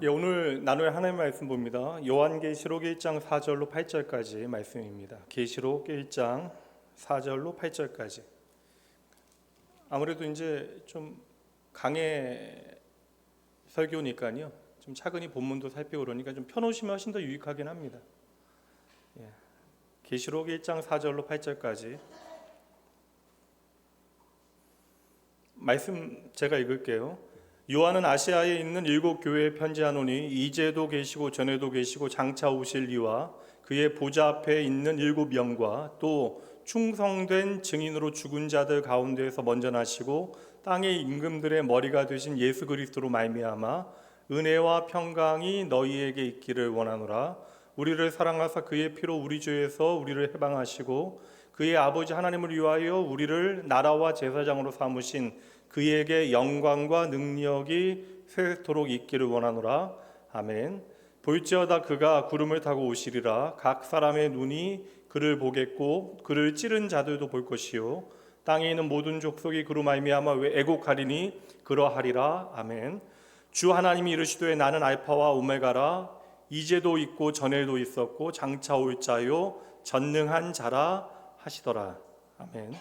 오늘 나눌 하나님의 말씀 봅니다. 요한계시록 1장 4절로 8절까지 말씀입니다. 계시록 1장 4절로 8절까지. 아무래도 이제 좀 강해 설교니까요. 좀 차근히 본문도 살피고 그러니까 좀 펴놓으시면 훨씬 더 유익하긴 합니다. 계시록 1장 4절로 8절까지 말씀 제가 읽을게요. 요한은 아시아에 있는 7교회에 편지하노니 이제도 계시고 전에도 계시고 장차 오실 이와 그의 보좌 앞에 있는 7영과 또 충성된 증인으로 죽은 자들 가운데에서 먼저 나시고 땅의 임금들의 머리가 되신 예수 그리스도로 말미암아 은혜와 평강이 너희에게 있기를 원하노라. 우리를 사랑하사 그의 피로 우리 죄에서 우리를 해방하시고 그의 아버지 하나님을 위하여 우리를 나라와 제사장으로 삼으신 그에게 영광과 능력이 세토록 있기를 원하노라. 아멘. 볼지어다 그가 구름을 타고 오시리라. 각 사람의 눈이 그를 보겠고 그를 찌른 자들도 볼 것이요 땅에 있는 모든 족속이 그로 말미암아 애곡하리니 그러하리라. 아멘. 주 하나님이 이르시되 나는 알파와 오메가라. 이제도 있고 전에도 있었고 장차 올 자요 전능한 자라 하시더라. 아멘.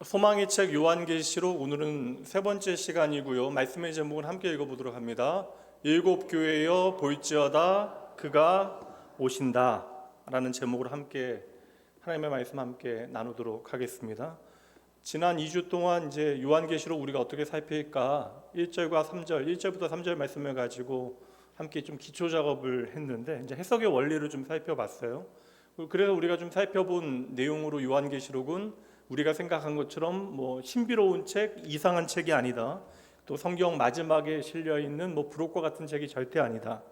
소망의 책 요한계시록 오늘은 세 번째 시간이고요. 말씀의 제목은 함께 읽어보도록 합니다. 7교회여 볼지어다 그가 오신다 라는 제목으로 함께 하나님의 말씀 함께 나누도록 하겠습니다. 지난 2주 동안 이제 요한계시록 우리가 어떻게 살필까 1절과 3절, 1절부터 3절 말씀을 가지고 함께 좀 기초 작업을 했는데 이제 해석의 원리를 좀 살펴봤어요. 그래서 우리가 좀 살펴본 내용으로 요한계시록은 우리가 생각한 것처럼 뭐 신비로운 책, 이상한 책이 아니다. 또 성경 마지막에 실려 있는 뭐 부록과 같은 책이 절대 아니다.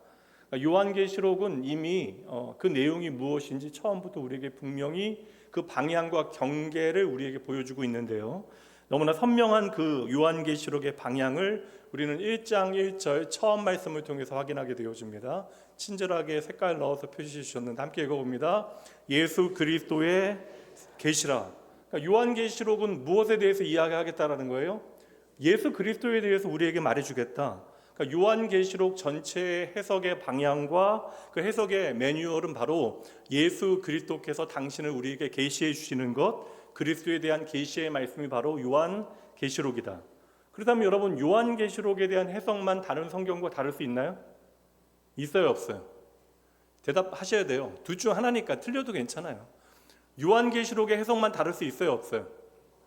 그러니까 요한계시록은 이미 그 내용이 무엇인지 처음부터 우리에게 분명히 그 방향과 경계를 우리에게 보여주고 있는데요. 너무나 선명한 그 요한계시록의 방향을 우리는 1장 1절 처음 말씀을 통해서 확인하게 되어집니다. 친절하게 색깔 넣어서 표시해 주셨는데 함께 읽어봅니다. 예수 그리스도의 계시라. 그러니까 요한계시록은 무엇에 대해서 이야기하겠다라는 거예요? 예수 그리스도에 대해서 우리에게 말해주겠다. 그러니까 요한계시록 전체의 해석의 방향과 그 해석의 매뉴얼은 바로 예수 그리스도께서 당신을 우리에게 계시해 주시는 것, 그리스도에 대한 계시의 말씀이 바로 요한계시록이다. 그렇다면 여러분 요한계시록에 대한 해석만 다른 성경과 다를 수 있나요? 있어요, 없어요? 대답하셔야 돼요. 둘 중 하나니까 틀려도 괜찮아요. 요한계시록의 해석만 다를 수 있어요, 없어요?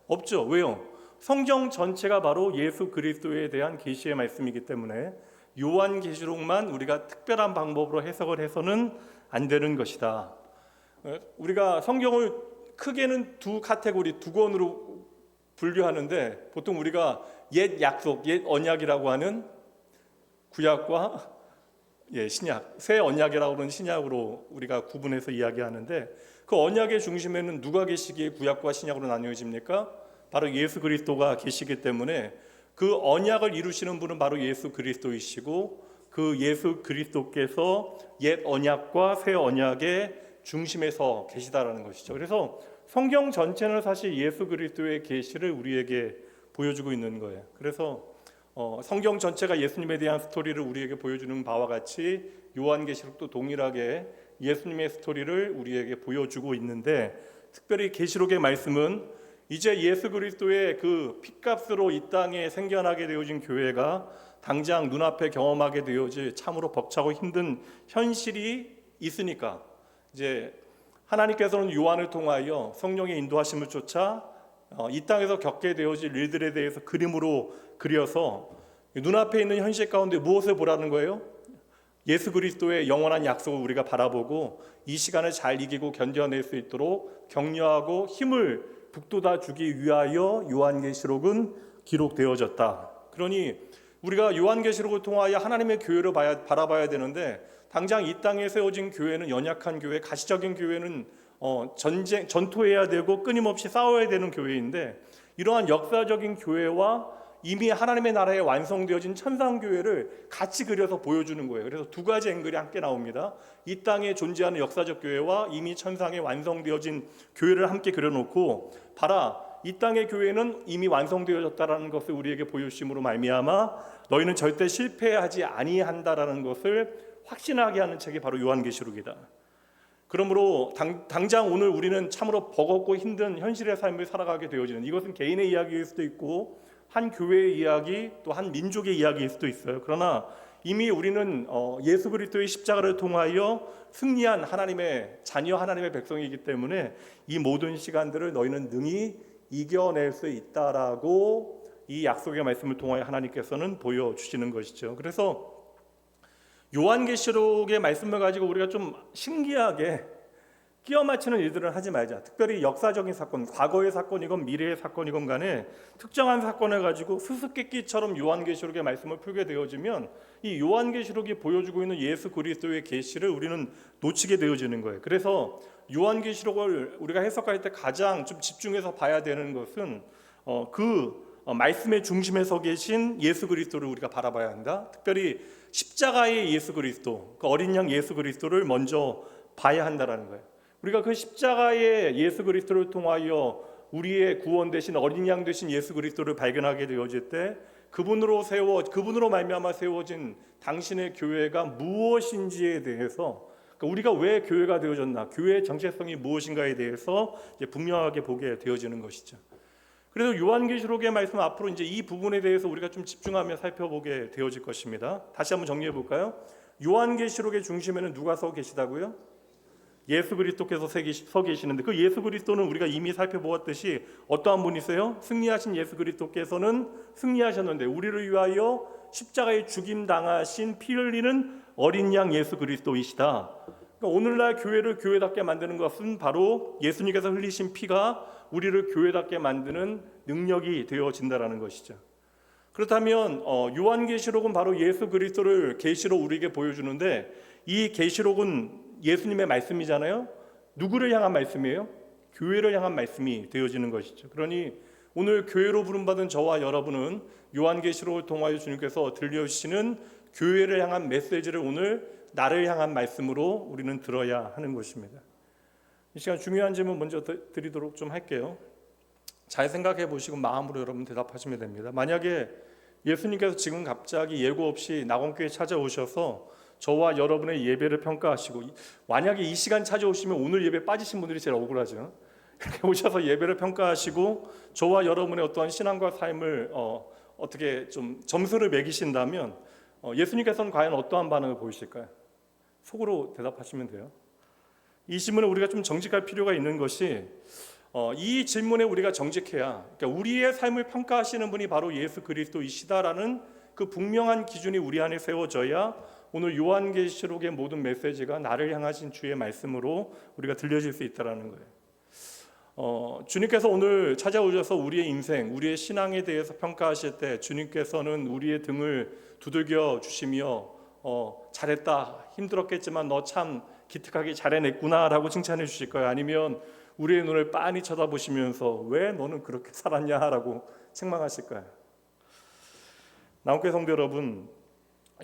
없죠. 왜요? 성경 전체가 바로 예수 그리스도에 대한 계시의 말씀이기 때문에 요한계시록만 우리가 특별한 방법으로 해석을 해서는 안 되는 것이다. 우리가 성경을 크게는 두 카테고리, 두 권으로 분류하는데 보통 우리가 옛 약속, 옛 언약이라고 하는 구약과 신약, 새 언약이라고 하는 신약으로 우리가 구분해서 이야기하는데 그 언약의 중심에는 누가 계시기에 구약과 신약으로 나뉘어집니까? 바로 예수 그리스도가 계시기 때문에 그 언약을 이루시는 분은 바로 예수 그리스도이시고 그 예수 그리스도께서 옛 언약과 새 언약의 중심에서 계시다라는 것이죠. 그래서 성경 전체는 사실 예수 그리스도의 계시를 우리에게 보여주고 있는 거예요. 그래서 성경 전체가 예수님에 대한 스토리를 우리에게 보여주는 바와 같이 요한계시록도 동일하게 예수님의 스토리를 우리에게 보여주고 있는데 특별히 계시록의 말씀은 이제 예수 그리스도의 그 핏값으로 이 땅에 생겨나게 되어진 교회가 당장 눈앞에 경험하게 되어질 참으로 벅차고 힘든 현실이 있으니까 이제 하나님께서는 요한을 통하여 성령의 인도하심을 쫓아 이 땅에서 겪게 되어질 일들에 대해서 그림으로 그려서 눈앞에 있는 현실 가운데 무엇을 보라는 거예요? 예수 그리스도의 영원한 약속을 우리가 바라보고 이 시간을 잘 이기고 견뎌낼 수 있도록 격려하고 힘을 북돋아 주기 위하여 요한계시록은 기록되어졌다. 그러니 우리가 요한계시록을 통하여 하나님의 교회를 바라봐야 되는데 당장 이 땅에 세워진 교회는 연약한 교회, 가시적인 교회는 전투해야 되고 끊임없이 싸워야 되는 교회인데 이러한 역사적인 교회와 이미 하나님의 나라에 완성되어진 천상교회를 같이 그려서 보여주는 거예요. 그래서 두 가지 앵글이 함께 나옵니다. 이 땅에 존재하는 역사적 교회와 이미 천상에 완성되어진 교회를 함께 그려놓고 봐라, 이 땅의 교회는 이미 완성되어졌다라는 것을 우리에게 보여주심으로 말미암아 너희는 절대 실패하지 아니한다라는 것을 확신하게 하는 책이 바로 요한계시록이다. 그러므로 당장 오늘 우리는 참으로 버겁고 힘든 현실의 삶을 살아가게 되어지는, 이것은 개인의 이야기일 수도 있고 한 교회의 이야기, 또 한 민족의 이야기일 수도 있어요. 그러나 이미 우리는 예수 그리스도의 십자가를 통하여 승리한 하나님의 자녀, 하나님의 백성이기 때문에 이 모든 시간들을 너희는 능히 이겨낼 수 있다라고 이 약속의 말씀을 통하여 하나님께서는 보여주시는 것이죠. 그래서 요한계시록의 말씀을 가지고 우리가 좀 신기하게 끼워 맞추는 일들을 하지 말자. 특별히 역사적인 사건, 과거의 사건이건 미래의 사건이건 간에 특정한 사건을 가지고 수수께끼처럼 요한계시록의 말씀을 풀게 되어지면 이 요한계시록이 보여주고 있는 예수 그리스도의 계시를 우리는 놓치게 되어지는 거예요. 그래서 요한계시록을 우리가 해석할 때 가장 좀 집중해서 봐야 되는 것은 말씀의 중심에 서 계신 예수 그리스도를 우리가 바라봐야 한다. 특별히 십자가의 예수 그리스도, 그 어린 양 예수 그리스도를 먼저 봐야 한다라는 거예요. 우리가 그 십자가의 예수 그리스도를 통하여 우리의 구원 되신 어린 양 되신 예수 그리스도를 발견하게 되어질 때 그분으로 말미암아 세워진 당신의 교회가 무엇인지에 대해서, 그러니까 우리가 왜 교회가 되어졌나, 교회의 정체성이 무엇인가에 대해서 이제 분명하게 보게 되어지는 것이죠. 그래서 요한계시록의 말씀 앞으로 이제 이 부분에 대해서 우리가 좀 집중하며 살펴보게 되어질 것입니다. 다시 한번 정리해 볼까요? 요한계시록의 중심에는 누가 서 계시다고요? 예수 그리스도께서 서 계시는데, 그 예수 그리스도는 우리가 이미 살펴보았듯이 어떠한 분이세요? 승리하신 예수 그리스도께서는 승리하셨는데 우리를 위하여 십자가에 죽임 당하신 피 흘리는 어린 양 예수 그리스도이시다. 그러니까 오늘날 교회를 교회답게 만드는 것은 바로 예수님께서 흘리신 피가 우리를 교회답게 만드는 능력이 되어진다라는 것이죠. 그렇다면 요한계시록은 바로 예수 그리스도를 계시로 우리에게 보여주는데, 이 계시록은 예수님의 말씀이잖아요. 누구를 향한 말씀이에요? 교회를 향한 말씀이 되어지는 것이죠. 그러니 오늘 교회로 부름받은 저와 여러분은 요한계시록을 통하여 주님께서 들려주시는 교회를 향한 메시지를 오늘 나를 향한 말씀으로 우리는 들어야 하는 것입니다. 이 시간 중요한 질문 먼저 드리도록 좀 할게요. 잘 생각해 보시고 마음으로 여러분 대답하시면 됩니다. 만약에 예수님께서 지금 갑자기 예고 없이 낙원교회에 찾아오셔서 저와 여러분의 예배를 평가하시고, 만약에 이 시간 찾아오시면 오늘 예배 빠지신 분들이 제일 억울하죠. 이렇게 오셔서 예배를 평가하시고 저와 여러분의 어떠한 신앙과 삶을 어떻게 좀 점수를 매기신다면 예수님께서는 과연 어떠한 반응을 보이실까요? 속으로 대답하시면 돼요. 이 질문에 우리가 좀 정직할 필요가 있는 것이, 이 질문에 우리가 정직해야, 그러니까 우리의 삶을 평가하시는 분이 바로 예수 그리스도이시다라는 그 분명한 기준이 우리 안에 세워져야 오늘 요한계시록의 모든 메시지가 나를 향하신 주의 말씀으로 우리가 들려질 수 있다는 거예요. 주님께서 오늘 찾아오셔서 우리의 인생, 우리의 신앙에 대해서 평가하실 때 주님께서는 우리의 등을 두들겨 주시며 잘했다, 힘들었겠지만 너 참 기특하게 잘해냈구나 라고 칭찬해 주실까요? 아니면 우리의 눈을 빤히 쳐다보시면서 왜 너는 그렇게 살았냐 라고 책망하실까요? 남교회 성도 여러분,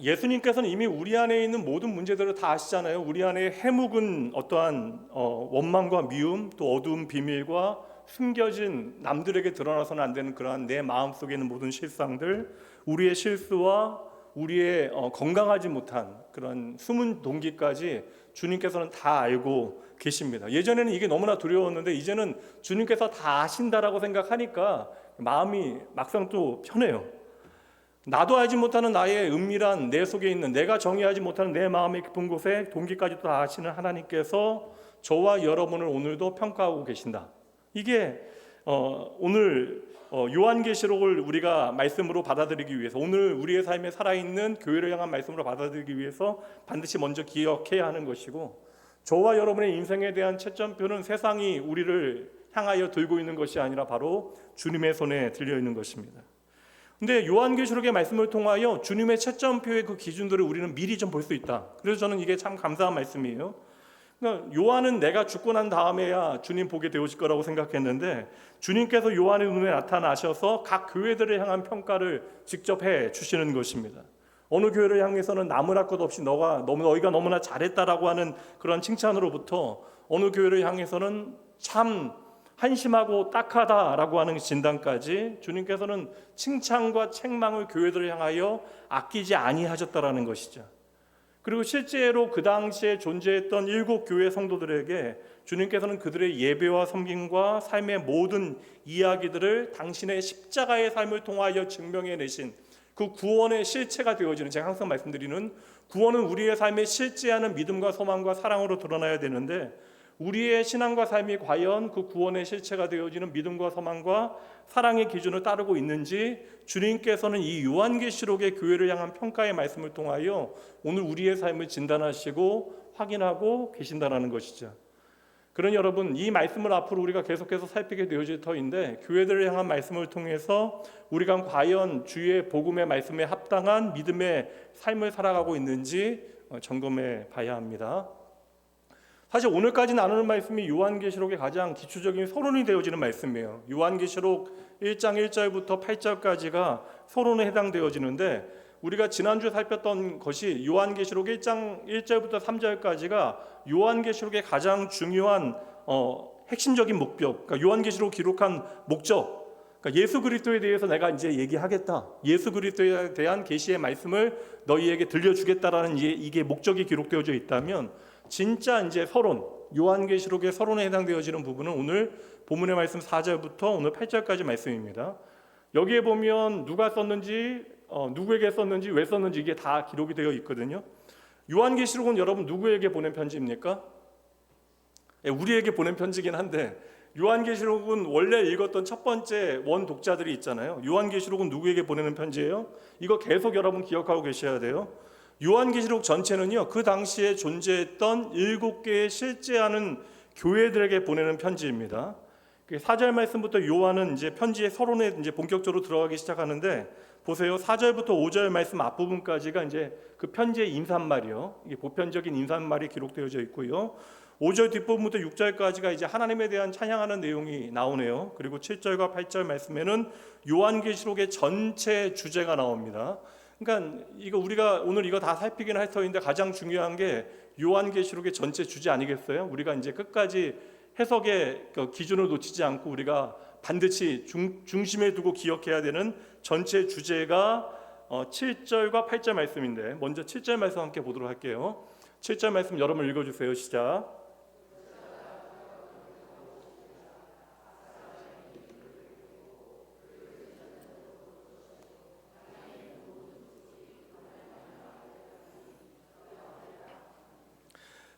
예수님께서는 이미 우리 안에 있는 모든 문제들을 다 아시잖아요. 우리 안에 해묵은 어떠한 원망과 미움, 또 어두운 비밀과 숨겨진 남들에게 드러나서는 안 되는 그러한 내 마음속에 있는 모든 실상들, 우리의 실수와 우리의 건강하지 못한 그런 숨은 동기까지 주님께서는 다 알고 계십니다. 예전에는 이게 너무나 두려웠는데 이제는 주님께서 다 아신다라고 생각하니까 마음이 막상 또 편해요. 나도 알지 못하는 나의 은밀한 내 속에 있는, 내가 정의하지 못하는 내 마음의 깊은 곳에 동기까지 다 아시는 하나님께서 저와 여러분을 오늘도 평가하고 계신다. 이게 오늘 요한계시록을 우리가 말씀으로 받아들이기 위해서, 오늘 우리의 삶에 살아있는 교회를 향한 말씀으로 받아들이기 위해서 반드시 먼저 기억해야 하는 것이고, 저와 여러분의 인생에 대한 채점표는 세상이 우리를 향하여 들고 있는 것이 아니라 바로 주님의 손에 들려 있는 것입니다. 근데 요한계시록의 말씀을 통하여 주님의 채점표의 그 기준들을 우리는 미리 좀 볼 수 있다. 그래서 저는 이게 참 감사한 말씀이에요. 그러니까 요한은 내가 죽고 난 다음에야 주님 보게 되어질 거라고 생각했는데, 주님께서 요한의 눈에 나타나셔서 각 교회들을 향한 평가를 직접 해 주시는 것입니다. 어느 교회를 향해서는 나무랄 것 없이 너희가 너무나 잘했다라고 하는 그런 칭찬으로부터, 어느 교회를 향해서는 참 한심하고 딱하다라고 하는 진단까지 주님께서는 칭찬과 책망을 교회들을 향하여 아끼지 아니하셨다라는 것이죠. 그리고 실제로 그 당시에 존재했던 7교회 성도들에게 주님께서는 그들의 예배와 섬김과 삶의 모든 이야기들을 당신의 십자가의 삶을 통하여 증명해내신 그 구원의 실체가 되어지는, 제가 항상 말씀드리는 구원은 우리의 삶에 실제하는 믿음과 소망과 사랑으로 드러나야 되는데, 우리의 신앙과 삶이 과연 그 구원의 실체가 되어지는 믿음과 소망과 사랑의 기준을 따르고 있는지 주님께서는 이 요한계시록의 교회를 향한 평가의 말씀을 통하여 오늘 우리의 삶을 진단하시고 확인하고 계신다는 것이죠. 그러니 여러분, 이 말씀을 앞으로 우리가 계속해서 살피게 되어질 터인데, 교회들을 향한 말씀을 통해서 우리가 과연 주의 복음의 말씀에 합당한 믿음의 삶을 살아가고 있는지 점검해 봐야 합니다. 사실 오늘까지 나누는 말씀이 요한계시록의 가장 기초적인 서론이 되어지는 말씀이에요. 요한계시록 1장 1절부터 8절까지가 서론에 해당되어지는데, 우리가 지난주에 살폈던 것이 요한계시록 1장 1절부터 3절까지가 요한계시록의 가장 중요한 핵심적인 목표, 그러니까 요한계시록 기록한 목적, 그러니까 예수 그리스도에 대해서 내가 이제 얘기하겠다, 예수 그리스도에 대한 계시의 말씀을 너희에게 들려주겠다라는 이게 목적이 기록되어져 있다면, 진짜 이제 서론, 요한계시록의 서론에 해당되어지는 부분은 오늘 본문의 말씀 4절부터 오늘 8절까지 말씀입니다. 여기에 보면 누가 썼는지, 누구에게 썼는지, 왜 썼는지 이게 다 기록이 되어 있거든요. 요한계시록은 여러분 누구에게 보낸 편지입니까? 우리에게 보낸 편지긴 한데, 요한계시록은 원래 읽었던 첫 번째 원 독자들이 있잖아요. 요한계시록은 누구에게 보내는 편지예요? 이거 계속 여러분 기억하고 계셔야 돼요. 요한계시록 전체는요, 그 당시에 존재했던 7개의 실제하는 교회들에게 보내는 편지입니다. 4절 말씀부터 요한은 이제 편지의 서론에 이제 본격적으로 들어가기 시작하는데, 보세요. 4절부터 5절 말씀 앞부분까지가 이제 그 편지의 인사말이요. 이게 보편적인 인사말이 기록되어져 있고요. 5절 뒷부분부터 6절까지가 이제 하나님에 대한 찬양하는 내용이 나오네요. 그리고 7절과 8절 말씀에는 요한계시록의 전체 주제가 나옵니다. 그러니까 이거 우리가 오늘 이거 다 살피긴 할 터인데, 가장 중요한 게 요한계시록의 전체 주제 아니겠어요? 우리가 이제 끝까지 해석의 기준을 놓치지 않고 우리가 반드시 중심에 두고 기억해야 되는 전체 주제가 7절과 8절 말씀인데, 먼저 7절 말씀 함께 보도록 할게요. 7절 말씀 여러분 읽어주세요. 시작.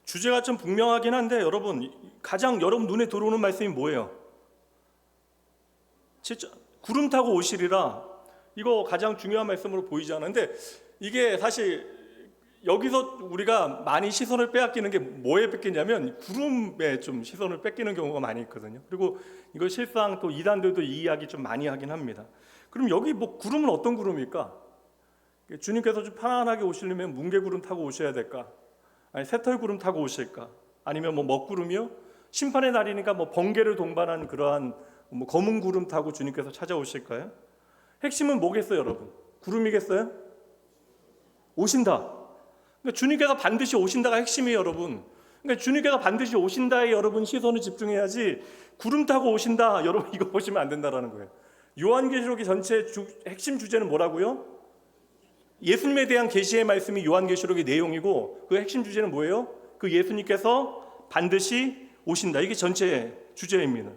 주제가 좀 분명하긴 한데, 여러분 가장 여러분 눈에 들어오는 말씀이 뭐예요? 구름 타고 오시리라. 이거 가장 중요한 말씀으로 보이지 않은데, 이게 사실 여기서 우리가 많이 시선을 빼앗기는 게 뭐에 뺏기냐면 구름에 좀 시선을 뺏기는 경우가 많이 있거든요. 그리고 이거 실상 또 이단들도 이 이야기 좀 많이 하긴 합니다. 그럼 여기 뭐 구름은 어떤 구름일까? 주님께서 좀 편안하게 오시려면 뭉게구름 타고 오셔야 될까? 아니 새털구름 타고 오실까? 아니면 뭐 먹구름이요? 심판의 날이니까 뭐 번개를 동반한 그러한 뭐 검은 구름 타고 주님께서 찾아오실까요? 핵심은 뭐겠어요, 여러분? 구름이겠어요? 오신다. 그러니까 주님께서 반드시 오신다가 핵심이에요, 여러분. 그러니까 주님께서 반드시 오신다에 여러분 시선을 집중해야지, 구름 타고 오신다, 여러분 이거 보시면 안 된다라는 거예요. 요한계시록의 전체 핵심 주제는 뭐라고요? 예수님에 대한 계시의 말씀이 요한계시록의 내용이고, 그 핵심 주제는 뭐예요? 그 예수님께서 반드시 오신다. 이게 전체 주제입니다.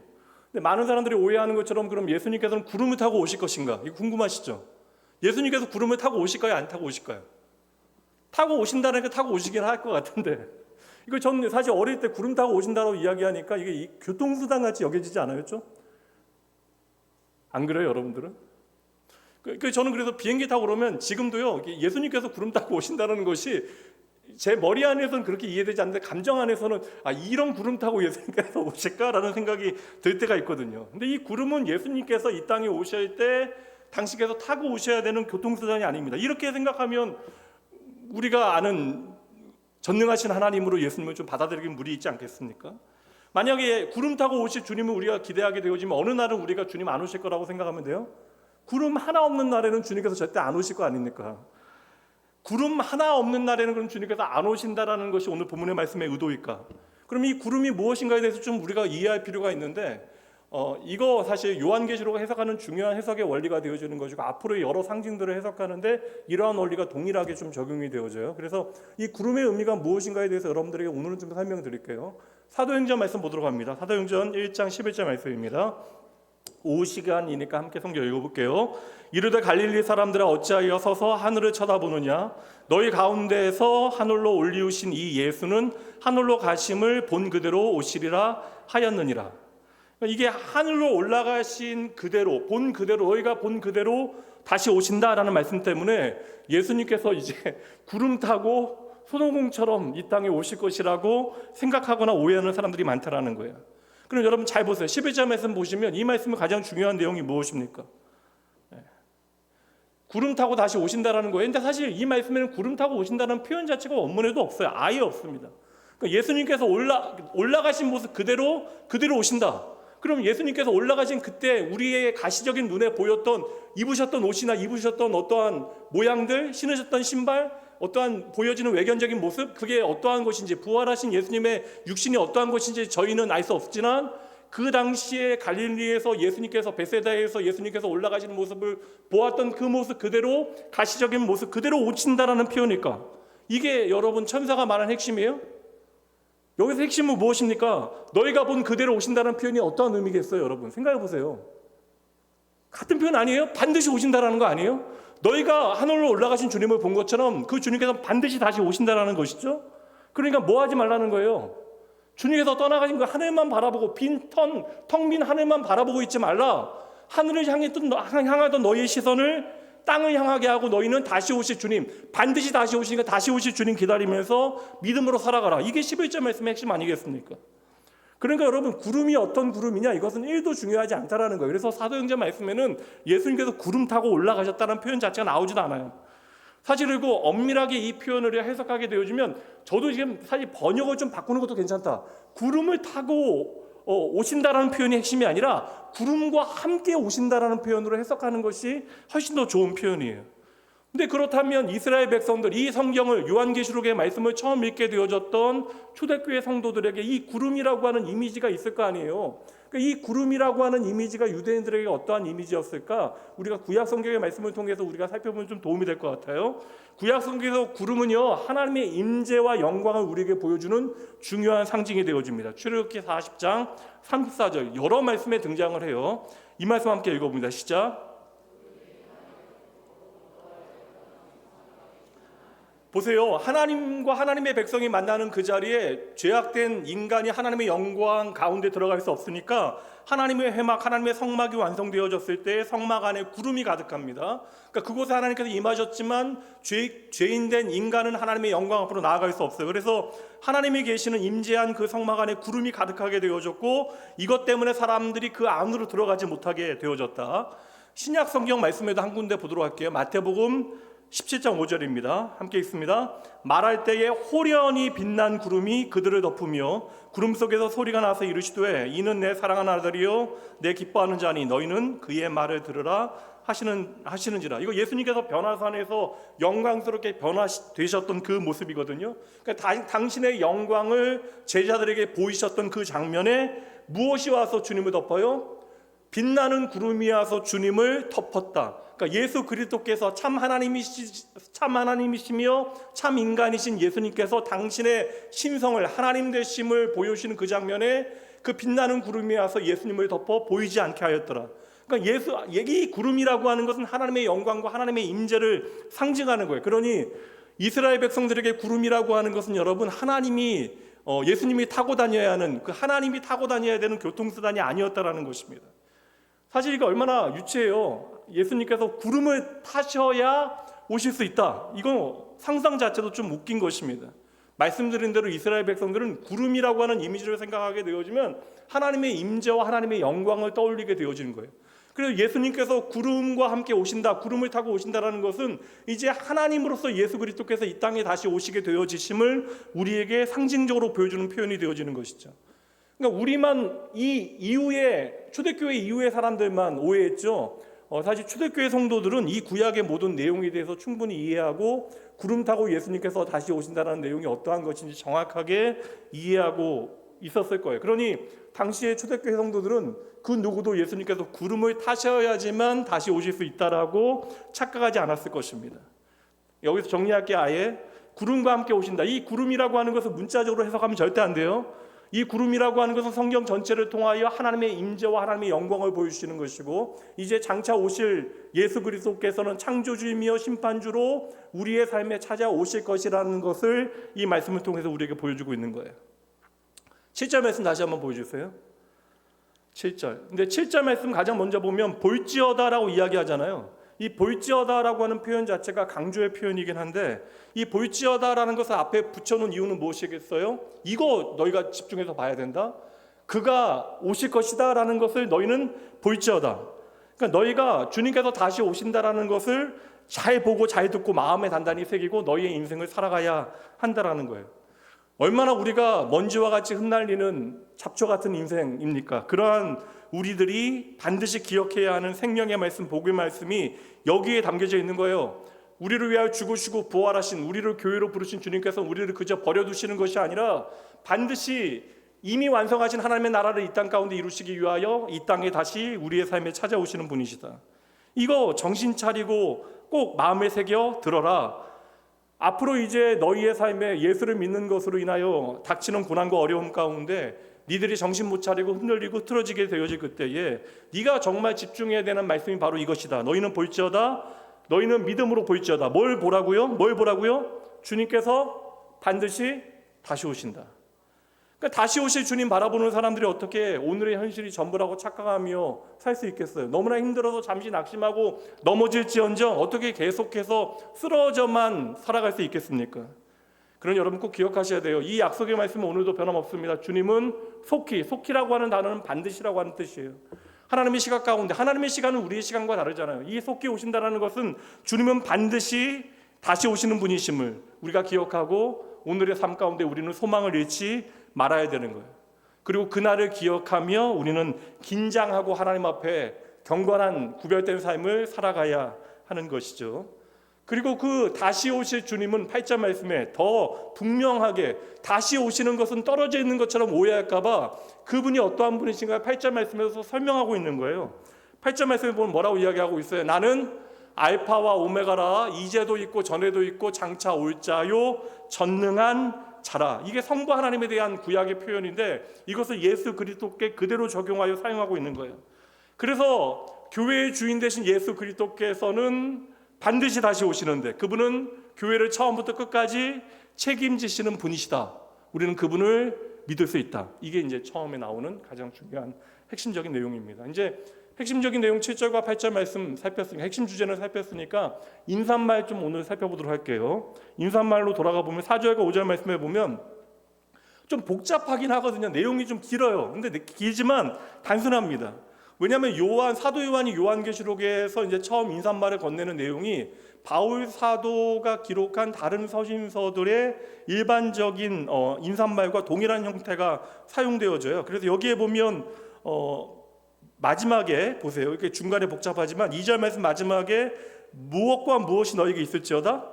근데 많은 사람들이 오해하는 것처럼, 그럼 예수님께서는 구름을 타고 오실 것인가? 이거 궁금하시죠? 예수님께서 구름을 타고 오실까요? 안 타고 오실까요? 타고 오신다는 게 타고 오시긴 할 것 같은데, 이거 저는 사실 어릴 때 구름 타고 오신다고 이야기하니까 이게 교통수단 같이 여겨지지 않아요? 안 그래요, 여러분들은? 저는 그래서 비행기 타고 그러면 지금도요, 예수님께서 구름 타고 오신다는 것이 제 머리 안에서는 그렇게 이해되지 않는데, 감정 안에서는 이런 구름 타고 예수님께서 오실까라는 생각이 들 때가 있거든요. 근데 이 구름은 예수님께서 이 땅에 오실 때 당신께서 타고 오셔야 되는 교통수단이 아닙니다. 이렇게 생각하면 우리가 아는 전능하신 하나님으로 예수님을 좀 받아들이긴 무리 있지 않겠습니까? 만약에 구름 타고 오실 주님을 우리가 기대하게 되어지면 어느 날은 우리가 주님 안 오실 거라고 생각하면 돼요? 구름 하나 없는 날에는 주님께서 절대 안 오실 거 아닙니까? 구름 하나 없는 날에는 그럼 주님께서 안 오신다라는 것이 오늘 본문의 말씀의 의도일까? 그럼 이 구름이 무엇인가에 대해서 좀 우리가 이해할 필요가 있는데, 이거 사실 요한계시록을 해석하는 중요한 해석의 원리가 되어지는 것이고 앞으로 여러 상징들을 해석하는데 이러한 원리가 동일하게 좀 적용이 되어져요. 그래서 이 구름의 의미가 무엇인가에 대해서 여러분들에게 오늘은 좀 설명드릴게요. 사도행전 말씀 보도록 합니다. 사도행전 1장 11절 말씀입니다. 오후 시간이니까 함께 성경 읽어볼게요. 이르되 갈릴리 사람들아 어찌하여 서서 하늘을 쳐다보느냐 너희 가운데에서 하늘로 올리우신 이 예수는 하늘로 가심을 본 그대로 오시리라 하였느니라. 이게 하늘로 올라가신 그대로 본 그대로 너희가 본 그대로 다시 오신다라는 말씀 때문에 예수님께서 이제 구름 타고 손오공처럼 이 땅에 오실 것이라고 생각하거나 오해하는 사람들이 많다라는 거예요. 그럼 여러분 잘 보세요. 11절 말씀 보시면 이 말씀의 가장 중요한 내용이 무엇입니까? 구름 타고 다시 오신다라는 거예요. 근데 사실 이 말씀에는 구름 타고 오신다는 표현 자체가 원문에도 없어요. 아예 없습니다. 그러니까 예수님께서 올라가신 모습 그대로 오신다. 그럼 예수님께서 올라가신 그때 우리의 가시적인 눈에 보였던 입으셨던 옷이나 입으셨던 어떠한 모양들, 신으셨던 신발, 어떠한 보여지는 외견적인 모습, 그게 어떠한 것인지, 부활하신 예수님의 육신이 어떠한 것인지 저희는 알 수 없지만 그 당시에 갈릴리에서 예수님께서 베세다에서 예수님께서 올라가시는 모습을 보았던 그 모습 그대로, 가시적인 모습 그대로 오신다라는 표현일까? 이게 여러분 천사가 말한 핵심이에요? 여기서 핵심은 무엇입니까? 너희가 본 그대로 오신다는 표현이 어떠한 의미겠어요, 여러분? 생각해 보세요. 같은 표현 아니에요? 반드시 오신다라는 거 아니에요? 너희가 하늘로 올라가신 주님을 본 것처럼 그 주님께서 반드시 다시 오신다라는 것이죠. 그러니까 뭐 하지 말라는 거예요? 주님께서 떠나가신 그 하늘만 바라보고 텅 빈 하늘만 바라보고 있지 말라. 하늘을 향하던 너희의 시선을 땅을 향하게 하고 너희는 다시 오실 주님, 반드시 다시 오시니까 다시 오실 주님 기다리면서 믿음으로 살아가라. 이게 11절 말씀의 핵심 아니겠습니까? 그러니까 여러분 구름이 어떤 구름이냐 이것은 1도 중요하지 않다라는 거예요. 그래서 사도행전 말씀에는 예수님께서 구름 타고 올라가셨다는 표현 자체가 나오지도 않아요. 사실 그리고 엄밀하게 이 표현을 해석하게 되어지면 저도 지금 사실 번역을 좀 바꾸는 것도 괜찮다. 구름을 타고 오신다라는 표현이 핵심이 아니라 구름과 함께 오신다라는 표현으로 해석하는 것이 훨씬 더 좋은 표현이에요. 근데 그렇다면 이스라엘 백성들 이 성경을 요한계시록의 말씀을 처음 읽게 되어졌던 초대교회 성도들에게 이 구름이라고 하는 이미지가 있을 거 아니에요. 그러니까 이 구름이라고 하는 이미지가 유대인들에게 어떠한 이미지였을까? 우리가 구약 성경의 말씀을 통해서 우리가 살펴보면 좀 도움이 될 것 같아요. 구약 성경에서 구름은요 하나님의 임재와 영광을 우리에게 보여주는 중요한 상징이 되어집니다. 출애굽기 40장 34절 여러 말씀에 등장을 해요. 이 말씀 함께 읽어봅니다. 시작. 보세요. 하나님과 하나님의 백성이 만나는 그 자리에 죄악된 인간이 하나님의 영광 가운데 들어갈 수 없으니까 하나님의 회막, 하나님의 성막이 완성되어졌을 때 성막 안에 구름이 가득합니다. 그러니까 그곳에 하나님께서 임하셨지만 죄인된 인간은 하나님의 영광 앞으로 나아갈 수 없어요. 그래서 하나님이 계시는 임재한 그 성막 안에 구름이 가득하게 되어졌고 이것 때문에 사람들이 그 안으로 들어가지 못하게 되어졌다. 신약 성경 말씀에도 한 군데 보도록 할게요. 마태복음 17장 5절입니다. 함께 읽습니다. 말할 때에 호련히 빛난 구름이 그들을 덮으며 구름 속에서 소리가 나서 이르시되 이는 내 사랑하는 아들이요 내 기뻐하는 자니 너희는 그의 말을 들으라 하시는지라. 이거 예수님께서 변화산에서 영광스럽게 변화되셨던 그 모습이거든요. 그러니까 당신의 영광을 제자들에게 보이셨던 그 장면에 무엇이 와서 주님을 덮어요? 빛나는 구름이 와서 주님을 덮었다. 그러니까 예수 그리스도께서 참 하나님이시며 참 인간이신 예수님께서 당신의 신성을 하나님 되심을 보여주시는 그 장면에 그 빛나는 구름이 와서 예수님을 덮어 보이지 않게 하였더라. 그러니까 이 구름이라고 하는 것은 하나님의 영광과 하나님의 임재를 상징하는 거예요. 그러니 이스라엘 백성들에게 구름이라고 하는 것은 여러분 하나님이 예수님이 타고 다녀야 하는 그 하나님이 타고 다녀야 되는 교통수단이 아니었다라는 것입니다. 사실 이게 얼마나 유치해요. 예수님께서 구름을 타셔야 오실 수 있다. 이건 상상 자체도 좀 웃긴 것입니다. 말씀드린 대로 이스라엘 백성들은 구름이라고 하는 이미지를 생각하게 되어지면 하나님의 임재와 하나님의 영광을 떠올리게 되어지는 거예요. 그래서 예수님께서 구름과 함께 오신다, 구름을 타고 오신다라는 것은 이제 하나님으로서 예수 그리스도께서 이 땅에 다시 오시게 되어지심을 우리에게 상징적으로 보여주는 표현이 되어지는 것이죠. 그러니까 우리만 이 이후에 초대교회 이후의 사람들만 오해했죠. 사실 초대교회 성도들은 이 구약의 모든 내용에 대해서 충분히 이해하고 구름 타고 예수님께서 다시 오신다는 내용이 어떠한 것인지 정확하게 이해하고 있었을 거예요. 그러니 당시의 초대교회 성도들은 그 누구도 예수님께서 구름을 타셔야지만 다시 오실 수 있다라고 착각하지 않았을 것입니다. 여기서 정리할게. 아예 구름과 함께 오신다. 이 구름이라고 하는 것을 문자적으로 해석하면 절대 안 돼요. 이 구름이라고 하는 것은 성경 전체를 통하여 하나님의 임재와 하나님의 영광을 보여주시는 것이고, 이제 장차 오실 예수 그리스도께서는 창조주이며 심판주로 우리의 삶에 찾아오실 것이라는 것을 이 말씀을 통해서 우리에게 보여주고 있는 거예요. 7절 말씀 다시 한번 보여주세요. 7절. 근데 7절 말씀 가장 먼저 보면 볼지어다라고 이야기하잖아요. 이 볼지어다라고 하는 표현 자체가 강조의 표현이긴 한데, 이 볼지어다라는 것을 앞에 붙여놓은 이유는 무엇이겠어요? 이거 너희가 집중해서 봐야 된다. 그가 오실 것이다 라는 것을 너희는 볼지어다. 그러니까 너희가 주님께서 다시 오신다라는 것을 잘 보고 잘 듣고 마음에 단단히 새기고 너희의 인생을 살아가야 한다라는 거예요. 얼마나 우리가 먼지와 같이 흩날리는 잡초 같은 인생입니까? 그러한 우리들이 반드시 기억해야 하는 생명의 말씀, 복의 말씀이 여기에 담겨져 있는 거예요. 우리를 위하여 죽으시고 부활하신, 우리를 교회로 부르신 주님께서 우리를 그저 버려두시는 것이 아니라 반드시 이미 완성하신 하나님의 나라를 이 땅 가운데 이루시기 위하여 이 땅에 다시 우리의 삶에 찾아오시는 분이시다. 이거 정신 차리고 꼭 마음에 새겨 들어라. 앞으로 이제 너희의 삶에 예수를 믿는 것으로 인하여 닥치는 고난과 어려움 가운데 니들이 정신 못 차리고 흔들리고 틀어지게 되어질 그때에 네가 정말 집중해야 되는 말씀이 바로 이것이다. 너희는 볼지어다. 너희는 믿음으로 볼지어다. 뭘 보라고요? 뭘 보라고요? 주님께서 반드시 다시 오신다. 그러니까 다시 오실 주님 바라보는 사람들이 어떻게 오늘의 현실이 전부라고 착각하며 살 수 있겠어요? 너무나 힘들어서 잠시 낙심하고 넘어질지언정 어떻게 계속해서 쓰러져만 살아갈 수 있겠습니까? 그러니 여러분 꼭 기억하셔야 돼요. 이 약속의 말씀은 오늘도 변함없습니다. 주님은 속히라고 하는 단어는 반드시라고 하는 뜻이에요. 하나님의 시각 가운데, 하나님의 시간은 우리의 시간과 다르잖아요. 이 속히 오신다는 것은 주님은 반드시 다시 오시는 분이심을 우리가 기억하고 오늘의 삶 가운데 우리는 소망을 잃지 말아야 되는 거예요. 그리고 그날을 기억하며 우리는 긴장하고 하나님 앞에 경건한 구별된 삶을 살아가야 하는 것이죠. 그리고 그 다시 오실 주님은 8절 말씀에 더 분명하게, 다시 오시는 것은 떨어져 있는 것처럼 오해할까 봐 그분이 어떠한 분이신가 8절 말씀에서 설명하고 있는 거예요. 8절 말씀에 보면 뭐라고 이야기하고 있어요? 나는 알파와 오메가라, 이제도 있고 전에도 있고 장차 올 자요 전능한 자라. 이게 성부 하나님에 대한 구약의 표현인데 이것을 예수 그리스도께 그대로 적용하여 사용하고 있는 거예요. 그래서 교회의 주인 되신 예수 그리스도께서는 반드시 다시 오시는데 그분은 교회를 처음부터 끝까지 책임지시는 분이시다. 우리는 그분을 믿을 수 있다. 이게 이제 처음에 나오는 가장 중요한 핵심적인 내용입니다. 이제 핵심적인 내용 7절과 8절 말씀 살폈으니까, 핵심 주제는 살폈으니까 인사말 좀 오늘 살펴보도록 할게요. 인사말로 돌아가 보면 4절과 5절 말씀에 보면 좀 복잡하긴 하거든요. 내용이 좀 길어요. 근데 길지만 단순합니다. 왜냐하면 사도 요한이 요한계시록에서 이제 처음 인사말을 건네는 내용이 바울 사도가 기록한 다른 서신서들의 일반적인 인사말과 동일한 형태가 사용되어져요. 그래서 여기에 보면 마지막에 보세요. 이렇게 중간에 복잡하지만 2절 말씀 마지막에 무엇과 무엇이 너희에게 있을지어다?